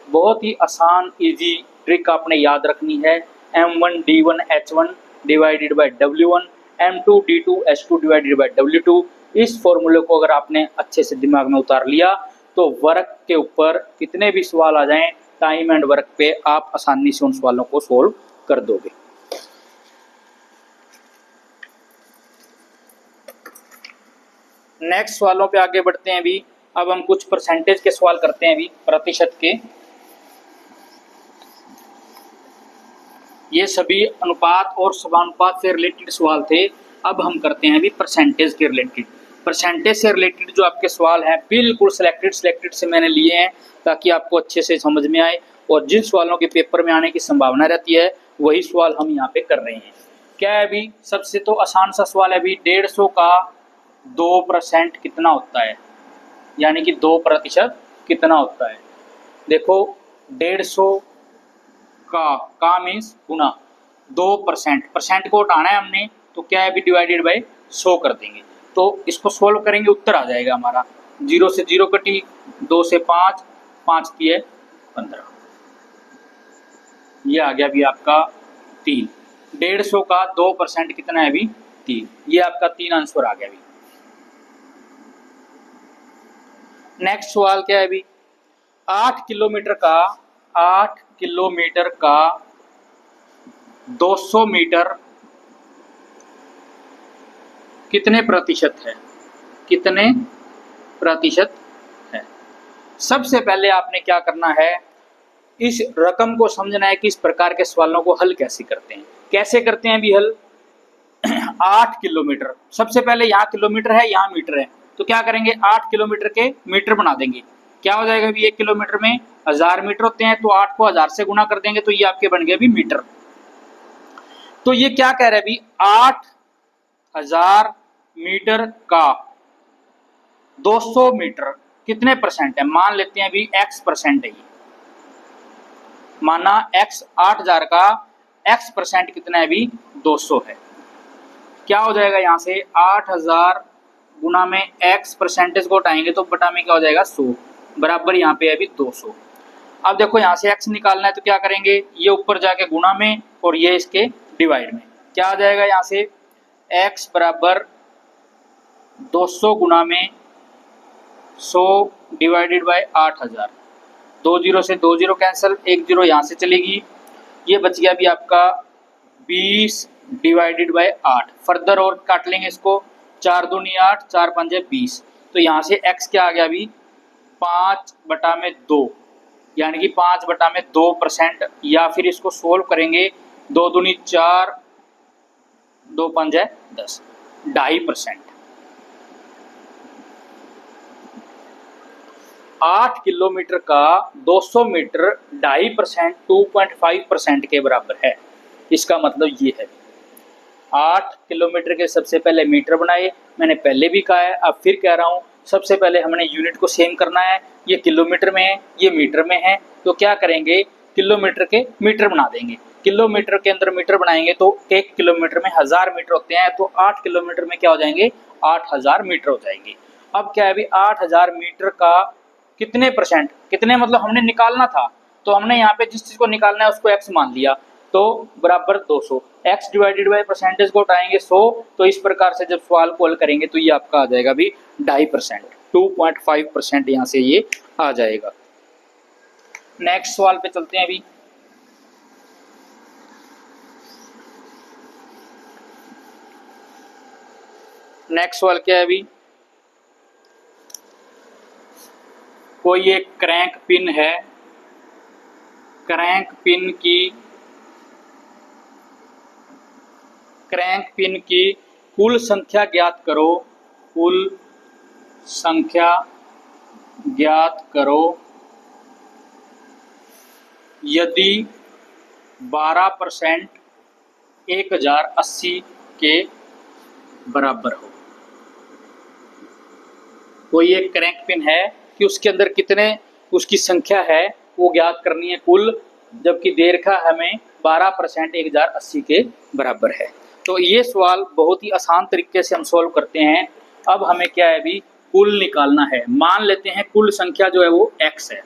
बहुत ही आसान इजी ट्रिक आपने याद रखनी है। M1D1H1 divided by W1, M2D2H2 divided by W2। इस फॉर्मूले को अगर आपने अच्छे से दिमाग में उतार लिया तो वर्क के ऊपर कितने भी सवाल आ जाएं, टाइम एंड वर्क पे आप आसानी से उन सवालों को सोल्व कर दोगे। नेक्स्ट सवालों पे आगे बढ़ते हैं अभी। अब हम कुछ परसेंटेज के सवाल करते हैं अभी, प्रतिशत के। ये सभी अनुपात और समानुपात से रिलेटेड सवाल थे। अब हम करते हैं अभी परसेंटेज के रिलेटेड। परसेंटेज से रिलेटेड जो आपके सवाल हैं बिल्कुल सिलेक्टेड से मैंने लिए हैं ताकि आपको अच्छे से समझ में आए, और जिन सवालों के पेपर में आने की संभावना रहती है वही सवाल हम यहाँ पे कर रहे हैं। क्या है अभी, सबसे तो आसान सा सवाल है अभी, 150 का 2% कितना होता है, यानी कि 2% कितना होता है। देखो 150 का मीन्स गुना 2%, परसेंट को हटाना है हमने, तो क्या है अभी डिवाइडेड बाय 100 कर देंगे, तो इसको सोल्व करेंगे उत्तर आ जाएगा हमारा। 0 से 0 कटी, 2 से 5, 5 की है 15, ये आ गया अभी आपका 3। 150 का 2% कितना है अभी 3, ये आपका 3 आंसर आ गया अभी। नेक्स्ट सवाल क्या है अभी, 8 किलोमीटर का 200 मीटर कितने प्रतिशत है, कितने प्रतिशत है। सबसे पहले आपने क्या करना है, इस रकम को समझना है कि इस प्रकार के सवालों को हल कैसे करते हैं। कैसे करते हैं अभी हल, 8 किलोमीटर, सबसे पहले यहाँ किलोमीटर है यहाँ मीटर है, तो क्या करेंगे 8 किलोमीटर के मीटर बना देंगे। क्या हो जाएगा अभी 1 किलोमीटर में 1000 मीटर होते हैं, तो 8 को 1000 से गुना कर देंगे, तो ये आपके बन गए अभी मीटर। तो ये क्या कह रहे हैं अभी, 8000 मीटर का 200 मीटर कितने परसेंट है। मान लेते हैं अभी x% है, ये माना x 8000 का x% कितना है अभी 200 है। क्या हो जाएगा यहाँ से 8000 गुना में x परसेंटेज को हटाएंगे तो बटा में क्या हो जाएगा 100, बराबर यहाँ पे अभी 200। अब देखो यहाँ से x निकालना है तो क्या करेंगे, ये ऊपर जाके गुना में और ये इसके डिवाइड में, क्या आ जाएगा यहाँ से x बराबर 200 गुना में 100 डिवाइडेड बाय 8000। 2 0 से 2 0 कैंसिल, 1 0 यहाँ से चलेगी, ये बच गया अभी आपका 20 डिवाइडेड बाय 8। फर्दर और काट लेंगे इसको, 4 दूनी 8, 4 पंजे 20, तो यहाँ से x क्या आ गया अभी 5/2, यानी कि 5/2%, या फिर इसको सोल्व करेंगे 2 दूनी 4, 2 पंजे 10, 2.5%। 8 किलोमीटर का 200 मीटर 2.5%, 2.5% के बराबर है। इसका मतलब ये है 8 किलोमीटर के सबसे पहले मीटर बनाए, मैंने पहले भी कहा है अब फिर कह रहा हूँ, सबसे पहले हमने यूनिट को सेम करना है। ये किलोमीटर में है, ये मीटर में है, तो क्या करेंगे किलोमीटर के मीटर बना देंगे। किलोमीटर के अंदर मीटर बनाएंगे तो 1 किलोमीटर में 1000 मीटर होते हैं, तो 8 किलोमीटर में क्या हो जाएंगे 8000 मीटर हो जाएंगे। अब क्या है अभी 8000 मीटर का कितने परसेंट, कितने मतलब हमने निकालना था, तो हमने यहाँ पे जिस चीज को निकालना है उसको x मान लिया, तो बराबर 200। x डिवाइडेड बाय परसेंटेज को उठाएंगे 100, तो इस प्रकार से जब सवाल को हल करेंगे तो ये आपका आ जाएगा भी 2.5%, 2.5% यहाँ से ये आ जाएगा। नेक्स्ट सवाल पे चलते हैं अभी। नेक्स्ट सवाल क्या है अभी, कोई एक क्रैंक पिन है, क्रैंक पिन की कुल संख्या ज्ञात करो, कुल संख्या ज्ञात करो यदि 12% 1080 के बराबर हो। कोई एक क्रैंक पिन है कि उसके अंदर कितने उसकी संख्या है वो ज्ञात करनी है कुल, जबकि देर का हमें 12% 1080 के बराबर है। तो ये सवाल बहुत ही आसान तरीके से हम सॉल्व करते हैं। अब हमें क्या है अभी कुल निकालना है। मान लेते हैं कुल संख्या जो है वो x है।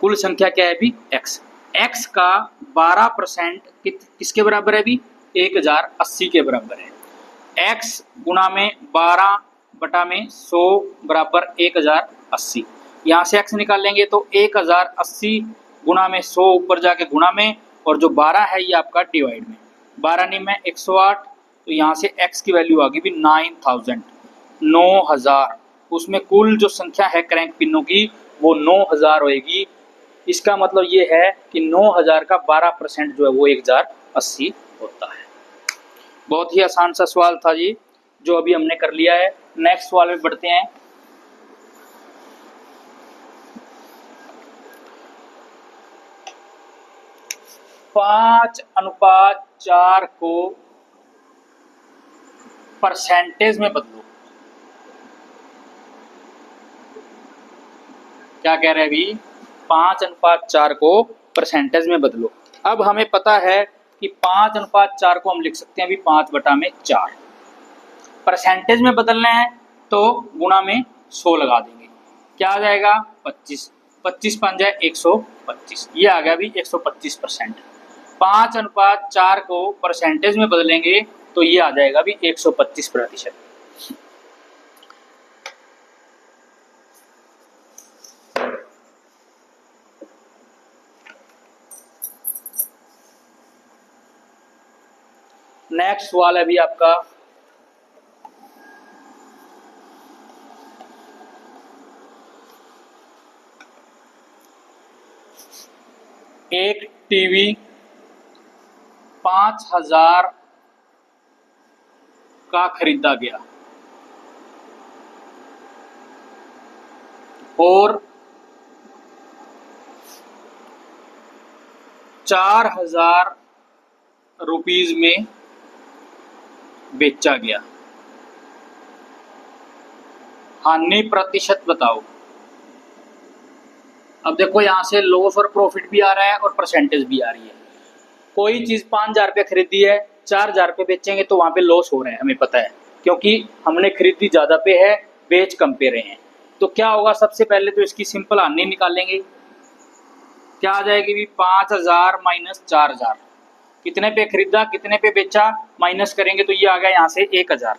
कुल संख्या क्या है अभी x। x का 12% किसके बराबर है अभी 1080 के बराबर है। x गुणा में 12 बटा में 100 बराबर 1080। यहाँ से x निकाल लेंगे तो 1080 गुणा में 100 ऊपर जाके गुणा में, और जो 12 है ये आपका डिवाइड में, 12 नहीं में 108, तो यहाँ से x की वैल्यू आ गई भी 9000, 9000। उसमें कुल जो संख्या है क्रैंक पिनों की वो 9000 होएगी। इसका मतलब ये है कि 9000 का 12% जो है वो 1080 होता है। बहुत ही आसान सा सवाल था जी, जो अभी हमने कर लिया है। नेक्स्ट सवाल में बढ़ते हैं। पाँच अनुपात 4 को परसेंटेज में बदलो। क्या कह रहे हैं अभी 5 अनुपात 4 को परसेंटेज में बदलो। अब हमें पता है कि 5 अनुपात 4 को हम लिख सकते हैं अभी 5 बटा में 4। परसेंटेज में बदलना है तो गुणा में 100 लगा देंगे, क्या आ जाएगा 25, 25 पाँच जाए 125, ये आ गया अभी 125%। 5 अनुपात 4 को परसेंटेज में बदलेंगे तो ये आ जाएगा अभी 125%। नेक्स्ट सवाल है अभी आपका एक टीवी 5000 का खरीदा गया और 4000 रुपीज में बेचा गया। हानि प्रतिशत बताओ। अब देखो यहाँ से लॉस और प्रॉफिट भी आ रहा है और परसेंटेज भी आ रही है। कोई चीज 5000 रुपये खरीदी है, 4000 रुपये बेचेंगे तो वहां पे लॉस हो रहे हैं, हमें पता है, क्योंकि हमने खरीदी ज्यादा पे है, बेच कम पे रहे हैं। तो क्या होगा, सबसे पहले तो इसकी सिंपल हानि निकालेंगे। क्या आ जाएगी भी 5000 माइनस 4000, कितने पे खरीदा कितने पे बेचा, माइनस करेंगे तो ये आ गया यहाँ से 1000।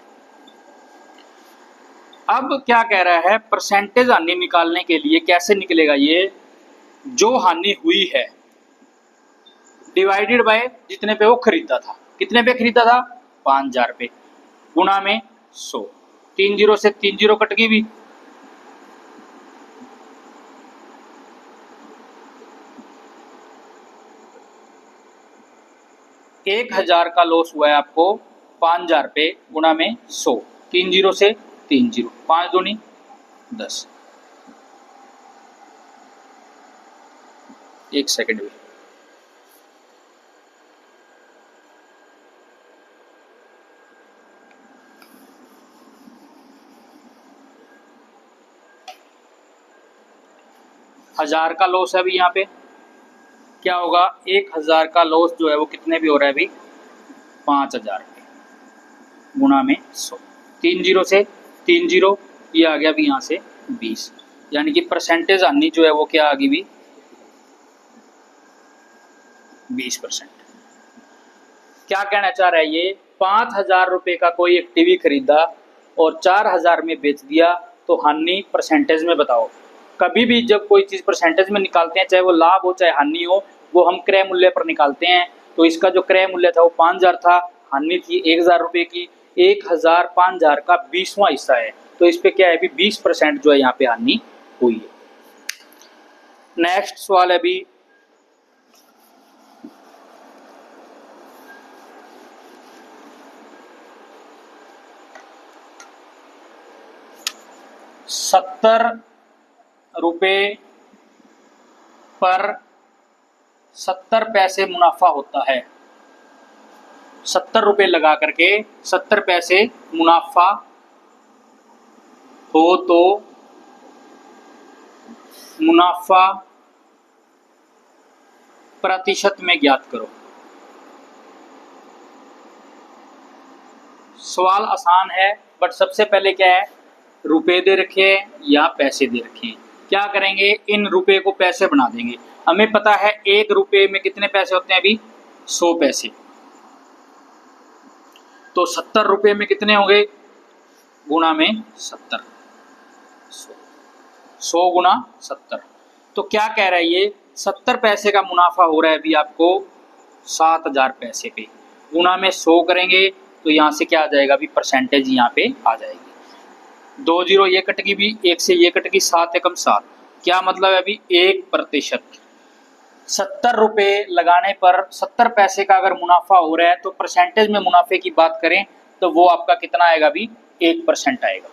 अब क्या कह रहा है, परसेंटेज हानि निकालने के लिए कैसे निकलेगा ये, जो हानि हुई है डिवाइडेड बाय जितने पे वो खरीदा था। कितने पे खरीदा था 5000 पे, गुणा में 100, 3 जीरो से 3 जीरो कट गई भी, एक 1000 का लॉस हुआ है आपको 5000 पे, गुणा में 100, 3 जीरो से 3 जीरो, 5 दूनी 10। एक सेकंड में हजार का लॉस है अभी यहाँ पे। क्या होगा 1000 का लॉस जो है वो कितने भी हो रहा है अभी 5000 पे, गुणा में 100, 3 जीरो से 3 जीरो, ये आ गया अभी यहाँ से 20, यानी कि परसेंटेज हानि जो है वो क्या आ गई भी 20%। क्या कहना चाह रहा है ये, 5000 रुपये का कोई एक टीवी खरीदा और 4000 में बेच दिया, तो हानि परसेंटेज में बताओ। कभी भी जब कोई चीज़ परसेंटेज में निकालते हैं, चाहे वो लाभ हो चाहे हानि हो, वो हम क्रय मूल्य पर निकालते हैं। तो इसका जो क्रय मूल्य था वो 5000 था, हानि थी 1000 रुपये की, 1000 5000 का 20वां हिस्सा है, तो इस पे क्या है अभी 20% जो है यहाँ पे हानि हुई है। नेक्स्ट सवाल है अभी, ₹70 पर 70 पैसे मुनाफा होता है, 70 रुपये लगा करके 70 पैसे मुनाफा हो तो मुनाफा प्रतिशत में ज्ञात करो। सवाल आसान है, बट सबसे पहले क्या है, रुपए दे रखे हैं या पैसे दे रखे हैं। क्या करेंगे, इन रुपए को पैसे बना देंगे। हमें पता है 1 रुपये में कितने पैसे होते हैं, अभी 100 पैसे। तो 70 रुपये में कितने हो गए, गुणा में 70, 100 गुणा 70। तो क्या कह रहा है ये, 70 पैसे का मुनाफा हो रहा है अभी आपको 7000 पैसे पे, गुणा में 100 करेंगे तो यहाँ से क्या आ जाएगा, अभी परसेंटेज यहाँ पे आ जाएगी। 2 जीरो ये कट गई, भी 1 से ये कट गई, 7 एकम 7, क्या मतलब है अभी 1%। 70 रुपये लगाने पर 70 पैसे का अगर मुनाफा हो रहा है तो परसेंटेज में मुनाफे की बात करें तो वो आपका कितना आएगा, अभी 1% आएगा।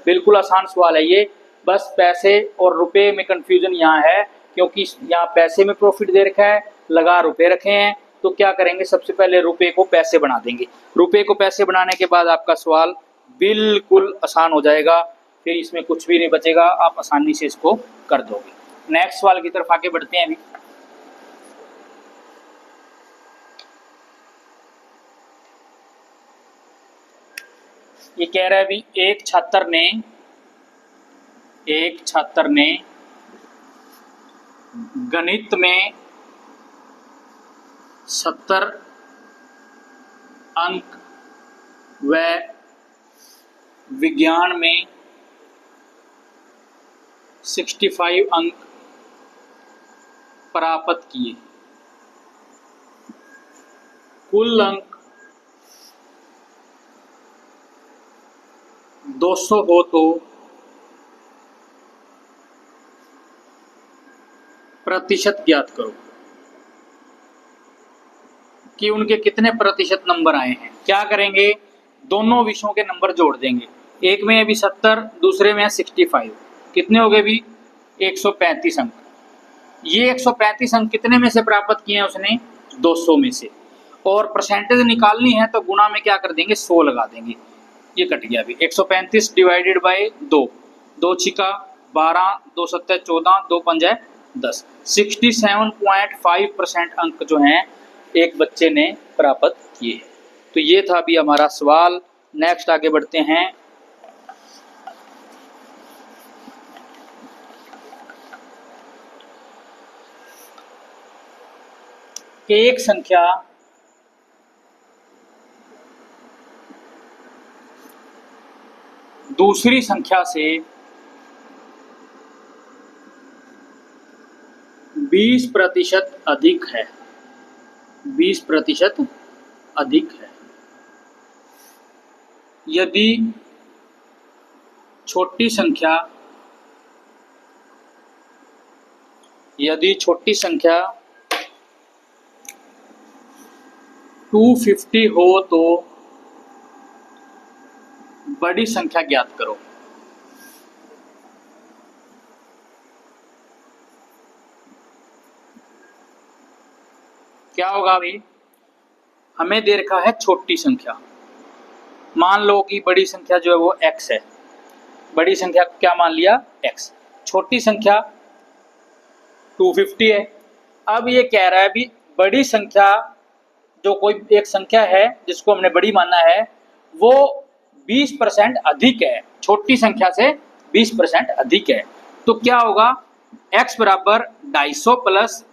बिल्कुल आसान सवाल है ये, बस पैसे और रुपए में कंफ्यूजन यहाँ है, क्योंकि यहाँ पैसे में प्रॉफिट दे रखा है, लगा रुपए रखे हैं। तो क्या करेंगे, सबसे पहले रुपए को पैसे बना देंगे। रुपए को पैसे बनाने के बाद आपका सवाल बिल्कुल आसान हो जाएगा, फिर इसमें कुछ भी नहीं बचेगा, आप आसानी से इसको कर दोगे। नेक्स्ट सवाल की तरफ आगे बढ़ते हैं। अभी ये कह रहा है अभी एक छात्र ने गणित में 70 अंक व विज्ञान में 65 अंक प्राप्त किए। कुल अंक 200 हो तो प्रतिशत ज्ञात करो कि उनके कितने प्रतिशत नंबर आए हैं। क्या करेंगे, दोनों विषयों के नंबर जोड़ देंगे। एक में अभी 70, दूसरे में 65, कितने हो गए भी 135 अंक। ये 135 अंक कितने में से प्राप्त किए हैं उसने, 200 में से। और परसेंटेज निकालनी है तो गुणा में क्या कर देंगे, 100 लगा देंगे। ये कट गया अभी 135 डिवाइडेड बाय 2, 2 छिका 12, 2 सत्ते 14, 2 पंजे 10, 67.5% अंक जो हैं एक बच्चे ने प्राप्त किए। तो ये था अभी हमारा सवाल। नेक्स्ट आगे बढ़ते हैं। एक संख्या दूसरी संख्या से 20% अधिक है, 20% अधिक है। यदि छोटी संख्या 250 हो तो बड़ी संख्या ज्ञात करो। क्या होगा अभी, हमें दे रखा है छोटी संख्या, मान लो कि बड़ी संख्या जो है वो x है। बड़ी संख्या क्या मान लिया, x। छोटी संख्या 250 है। अब ये कह रहा है भी बड़ी संख्या जो कोई एक संख्या है जिसको हमने बड़ी माना है वो 20% अधिक है, छोटी संख्या से 20% अधिक है। तो क्या होगा, x बराबर 250 प्लस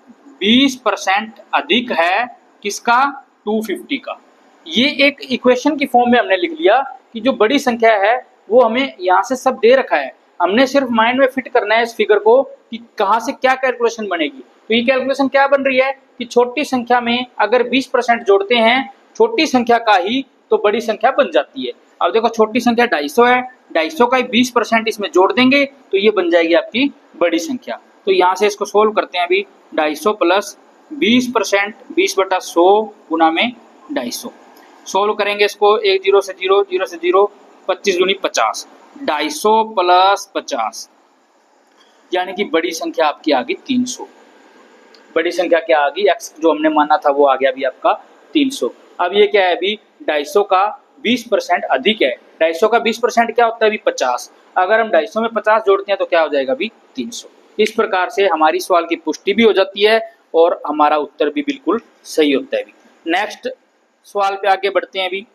20% अधिक है किसका, 250 का। ये एक इक्वेशन की फॉर्म में हमने लिख लिया कि जो बड़ी संख्या है वो हमें यहाँ से सब दे रखा है, हमने सिर्फ माइंड में फिट करना है इस फिगर को कि कहाँ से क्या कैलकुलेशन बनेगी। तो ये कैलकुलेशन क्या बन रही है कि छोटी संख्या में अगर 20% जोड़ते हैं छोटी संख्या का ही तो बड़ी संख्या बन जाती है। अब देखो छोटी संख्या 250 है, 250 का ही 20% इसमें जोड़ देंगे तो ये बन जाएगी आपकी बड़ी संख्या। तो यहाँ से इसको सोल्व करते हैं। अभी 250 प्लस 20%, 20/100 गुना में 250 सोल्व करेंगे इसको। 1 0 से 0, 0 से 0, 25 दूनी 50, 250 प्लस 50 यानी कि बड़ी संख्या आपकी आ गई 300। बड़ी संख्या क्या आ गई, x जो हमने माना था वो आ गया अभी आपका 300। अब ये क्या है, अभी 250 का 20% अधिक है। 250 का 20% क्या होता है, अभी 50। अगर हम 250 में 50 जोड़ते हैं तो क्या हो जाएगा, अभी 300। इस प्रकार से हमारी सवाल की पुष्टि भी हो जाती है और हमारा उत्तर भी बिल्कुल सही होता है। अभी नेक्स्ट सवाल पे आगे बढ़ते हैं। अभी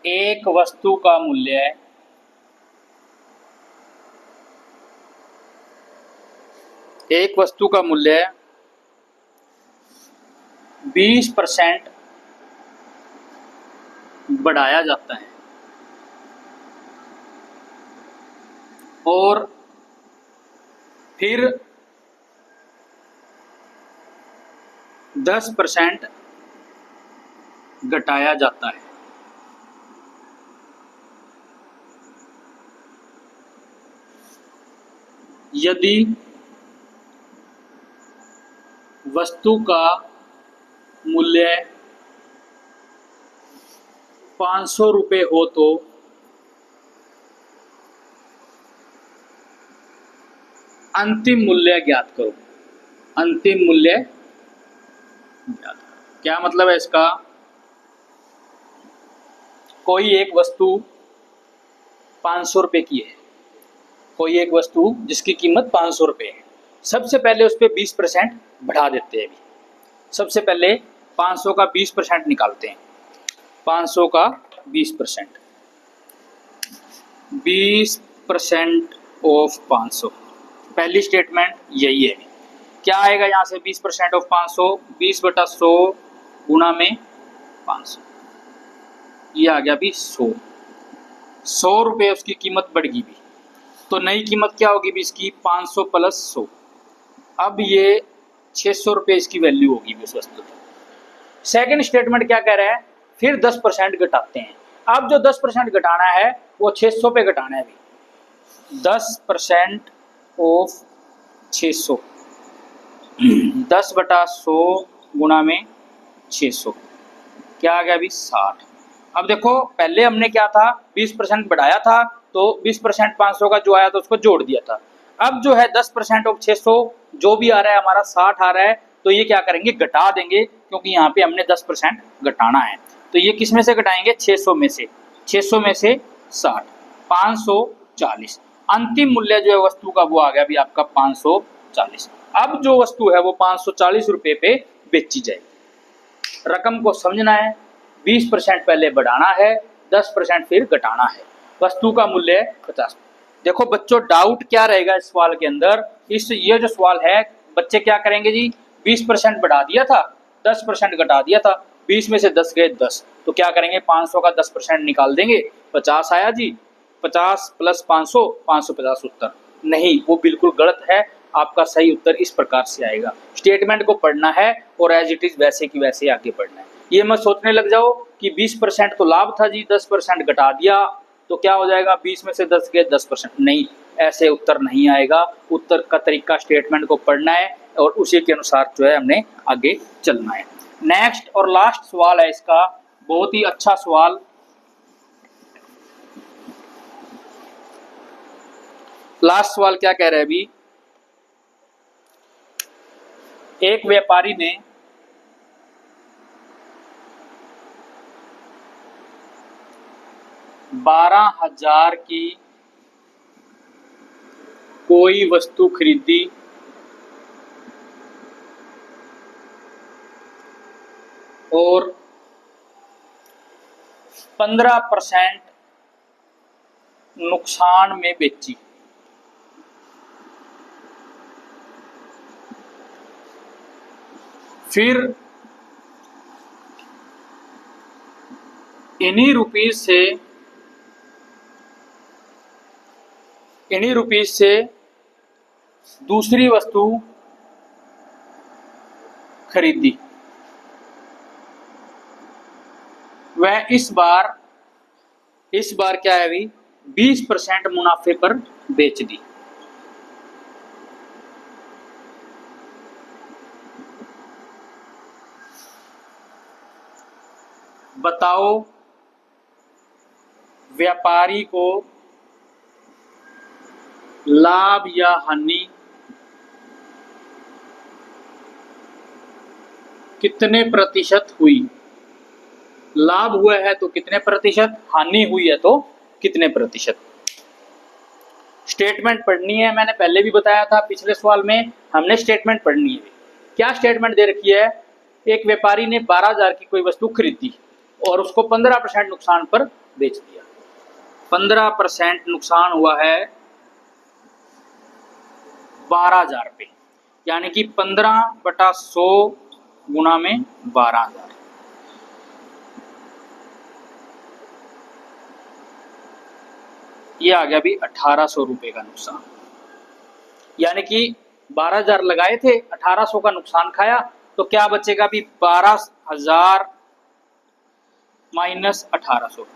एक वस्तु का मूल्य 20% बढ़ाया जाता है और फिर 10% घटाया जाता है। यदि वस्तु का मूल्य 500 रुपये हो तो अंतिम मूल्य ज्ञात करो। अंतिम मूल्य ज्ञात करो, क्या मतलब है इसका, कोई एक वस्तु 500 रुपये की है, कोई एक वस्तु जिसकी कीमत 500 रुपये है, सबसे पहले उस पर 20% बढ़ा देते हैं। अभी सबसे पहले 500 का 20% निकालते हैं। 500 का 20%, 20% ऑफ 500, पहली स्टेटमेंट यही है। क्या आएगा यहाँ से, 20% ऑफ 500, 20/100 गुणा में 500, ये आ गया अभी 100। 100 रुपये उसकी कीमत बढ़ गई भी, तो नई कीमत क्या होगी भी इसकी, 500 प्लस 100। अब ये 600 रुपये इसकी वैल्यू होगी भी उस वस्तु की। सेकेंड स्टेटमेंट क्या कह रहा है, फिर 10% घटाते हैं। अब जो 10% घटाना है वो 600 पे घटाना है अभी। 10% ऑफ 600, 10/100 गुणा में 600, क्या आ गया अभी 60। अब देखो पहले हमने क्या था, 20% बढ़ाया था तो 20% 500 का जो आया था उसको जोड़ दिया था। अब जो है 10% ऑफ 600 जो भी आ रहा है हमारा 60 आ रहा है, तो ये क्या करेंगे, घटा देंगे, क्योंकि यहाँ पे हमने 10% घटाना है। तो ये किस में से घटाएंगे, 600 में से। 600 में से 60, 540। अंतिम मूल्य जो है वस्तु का वो आ गया अभी आपका 540। अब जो वस्तु है वो 540 रुपये पे बेची जाएगी। रकम को समझना है, 20% पहले बढ़ाना है, 10% फिर घटाना है। वस्तु का मूल्य 50। देखो बच्चों डाउट क्या रहेगा इस सवाल के अंदर, ये जो सवाल है बच्चे क्या करेंगे जी, 20% बढ़ा दिया था, 10% घटा दिया था, 20 में से 10 गए 10, तो क्या करेंगे 500 का 10% निकाल देंगे, 50 आया जी, 50 प्लस 500, 550 उत्तर। नहीं, वो बिल्कुल गलत है। आपका सही उत्तर इस प्रकार से आएगा, स्टेटमेंट को पढ़ना है और एज इट इज वैसे की वैसे आगे बढ़ना है। ये मत सोचने लग जाओ कि 20% तो लाभ था जी, 10% घटा दिया तो क्या हो जाएगा, 20 में से 10 गए 10%। नहीं, ऐसे उत्तर नहीं आएगा। उत्तर का तरीका स्टेटमेंट को पढ़ना है और उसी के अनुसार जो है हमने आगे चलना है। नेक्स्ट और लास्ट सवाल है इसका, बहुत ही अच्छा सवाल। लास्ट सवाल क्या कह रहे हैं अभी, एक व्यापारी ने 12,000 की कोई वस्तु खरीदी और 15% नुकसान में बेची। फिर इन्हीं रुपीस से दूसरी वस्तु खरीदी। वह इस बार क्या है अभी 20% मुनाफे पर बेच दी। बताओ व्यापारी को लाभ या हानि कितने प्रतिशत हुई। लाभ हुआ है तो कितने प्रतिशत, हानि हुई है तो कितने प्रतिशत। स्टेटमेंट पढ़नी है, मैंने पहले भी बताया था, पिछले सवाल में हमने स्टेटमेंट पढ़नी है। क्या स्टेटमेंट दे रखी है, एक व्यापारी ने 12,000 की कोई वस्तु खरीदी और उसको 15% नुकसान पर बेच दिया। 15% नुकसान हुआ है 12,000 पे, यानी कि 15/100 गुणा में 12,000, ये आ गया भी 1,800 रुपए का नुकसान। यानी कि 12,000 लगाए थे, 1,800 का नुकसान खाया, तो क्या बचेगा भी 12,000 माइनस 1,800।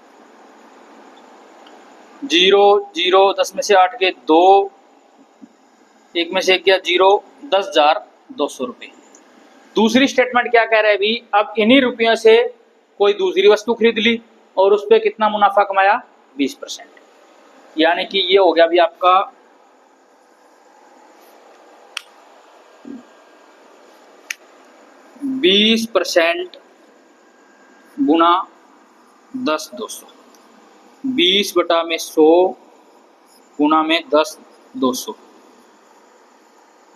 0 0 10 में से 8 गए 2, 1 में से 1 गया 0, 10,200 रुपये। दूसरी स्टेटमेंट क्या कह रहा है भी, अब इन्हीं रुपयों से कोई दूसरी वस्तु खरीद ली और उस पर कितना मुनाफा कमाया, 20%। यानी कि ये हो गया भी आपका 20% गुणा 10,200, 20/100 गुणा में 10,200,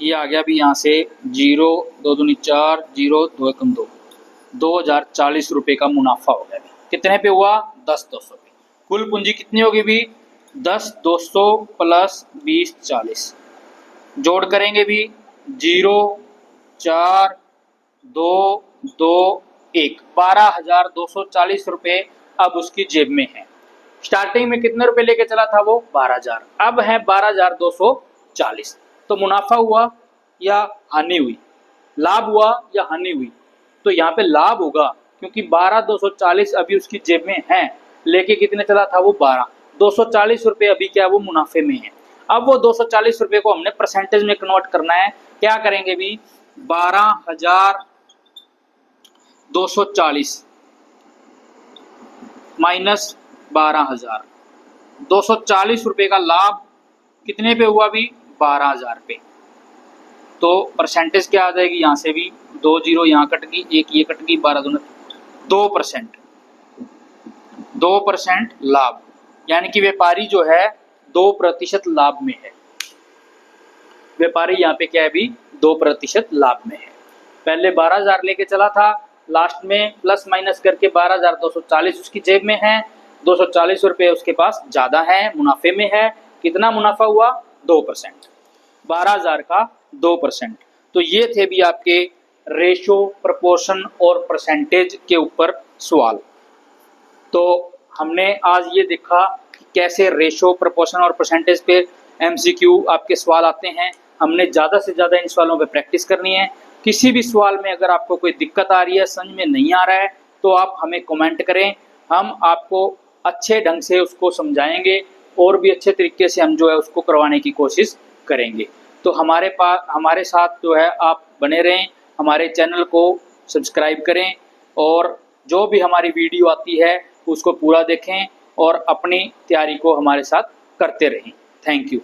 ये आ गया भी यहाँ से 0 2 दूनी 4, 0 2 एकम 2, 2,040 रुपये का मुनाफा हो गया। कितने पे हुआ, 10,200 पे। कुल पूंजी कितनी होगी भी, 10,200 प्लस 20,40, जोड़ करेंगे भी 0 4 2 2 1, 12,240 रुपये अब उसकी जेब में है। स्टार्टिंग में कितने रुपए लेके चला था वो, 12,000, अब है 12,240। तो मुनाफा हुआ या हानि हुई, लाभ हुआ या हानि हुई, तो यहाँ पे लाभ होगा क्योंकि 12,240 अभी उसकी जेब में है, लेके कितने चला था वो 12, 240 रुपये अभी क्या वो मुनाफे में है। अब वो 240 रुपये को हमने परसेंटेज में कन्वर्ट करना है। क्या करेंगे भी, 12,240 माइनस 12,000, 240 रुपये का लाभ कितने पे हुआ भी, 12,000 पे। तो परसेंटेज क्या आ जाएगी, यहाँ से भी 2 0 यहाँ कट गई, 1 ये कट गई, 12 दूनी 2%, 2% लाभ, यानी कि व्यापारी जो है 2% लाभ में है। व्यापारी यहाँ पे क्या है भी, 2% लाभ में है। पहले 12,000 लेके चला था, लास्ट में प्लस माइनस करके 12,240 उसकी जेब में है, 240 रुपये उसके पास ज़्यादा है, मुनाफे में है। कितना मुनाफा हुआ, 2%, 12,000 का 2%। तो ये थे भी आपके रेशो, प्रपोर्शन और परसेंटेज के ऊपर सवाल। तो हमने आज ये देखा कि कैसे रेशो, प्रपोर्शन और परसेंटेज पे MCQ आपके सवाल आते हैं। हमने ज़्यादा से ज़्यादा इन सवालों पे प्रैक्टिस करनी है। किसी भी सवाल में अगर आपको कोई दिक्कत आ रही है, समझ में नहीं आ रहा है, तो आप हमें कमेंट करें, हम आपको अच्छे ढंग से उसको समझाएंगे और भी अच्छे तरीके से हम जो है उसको करवाने की कोशिश करेंगे। तो हमारे साथ जो है आप बने रहें, हमारे चैनल को सब्सक्राइब करें और जो भी हमारी वीडियो आती है उसको पूरा देखें और अपनी तैयारी को हमारे साथ करते रहें। Thank you.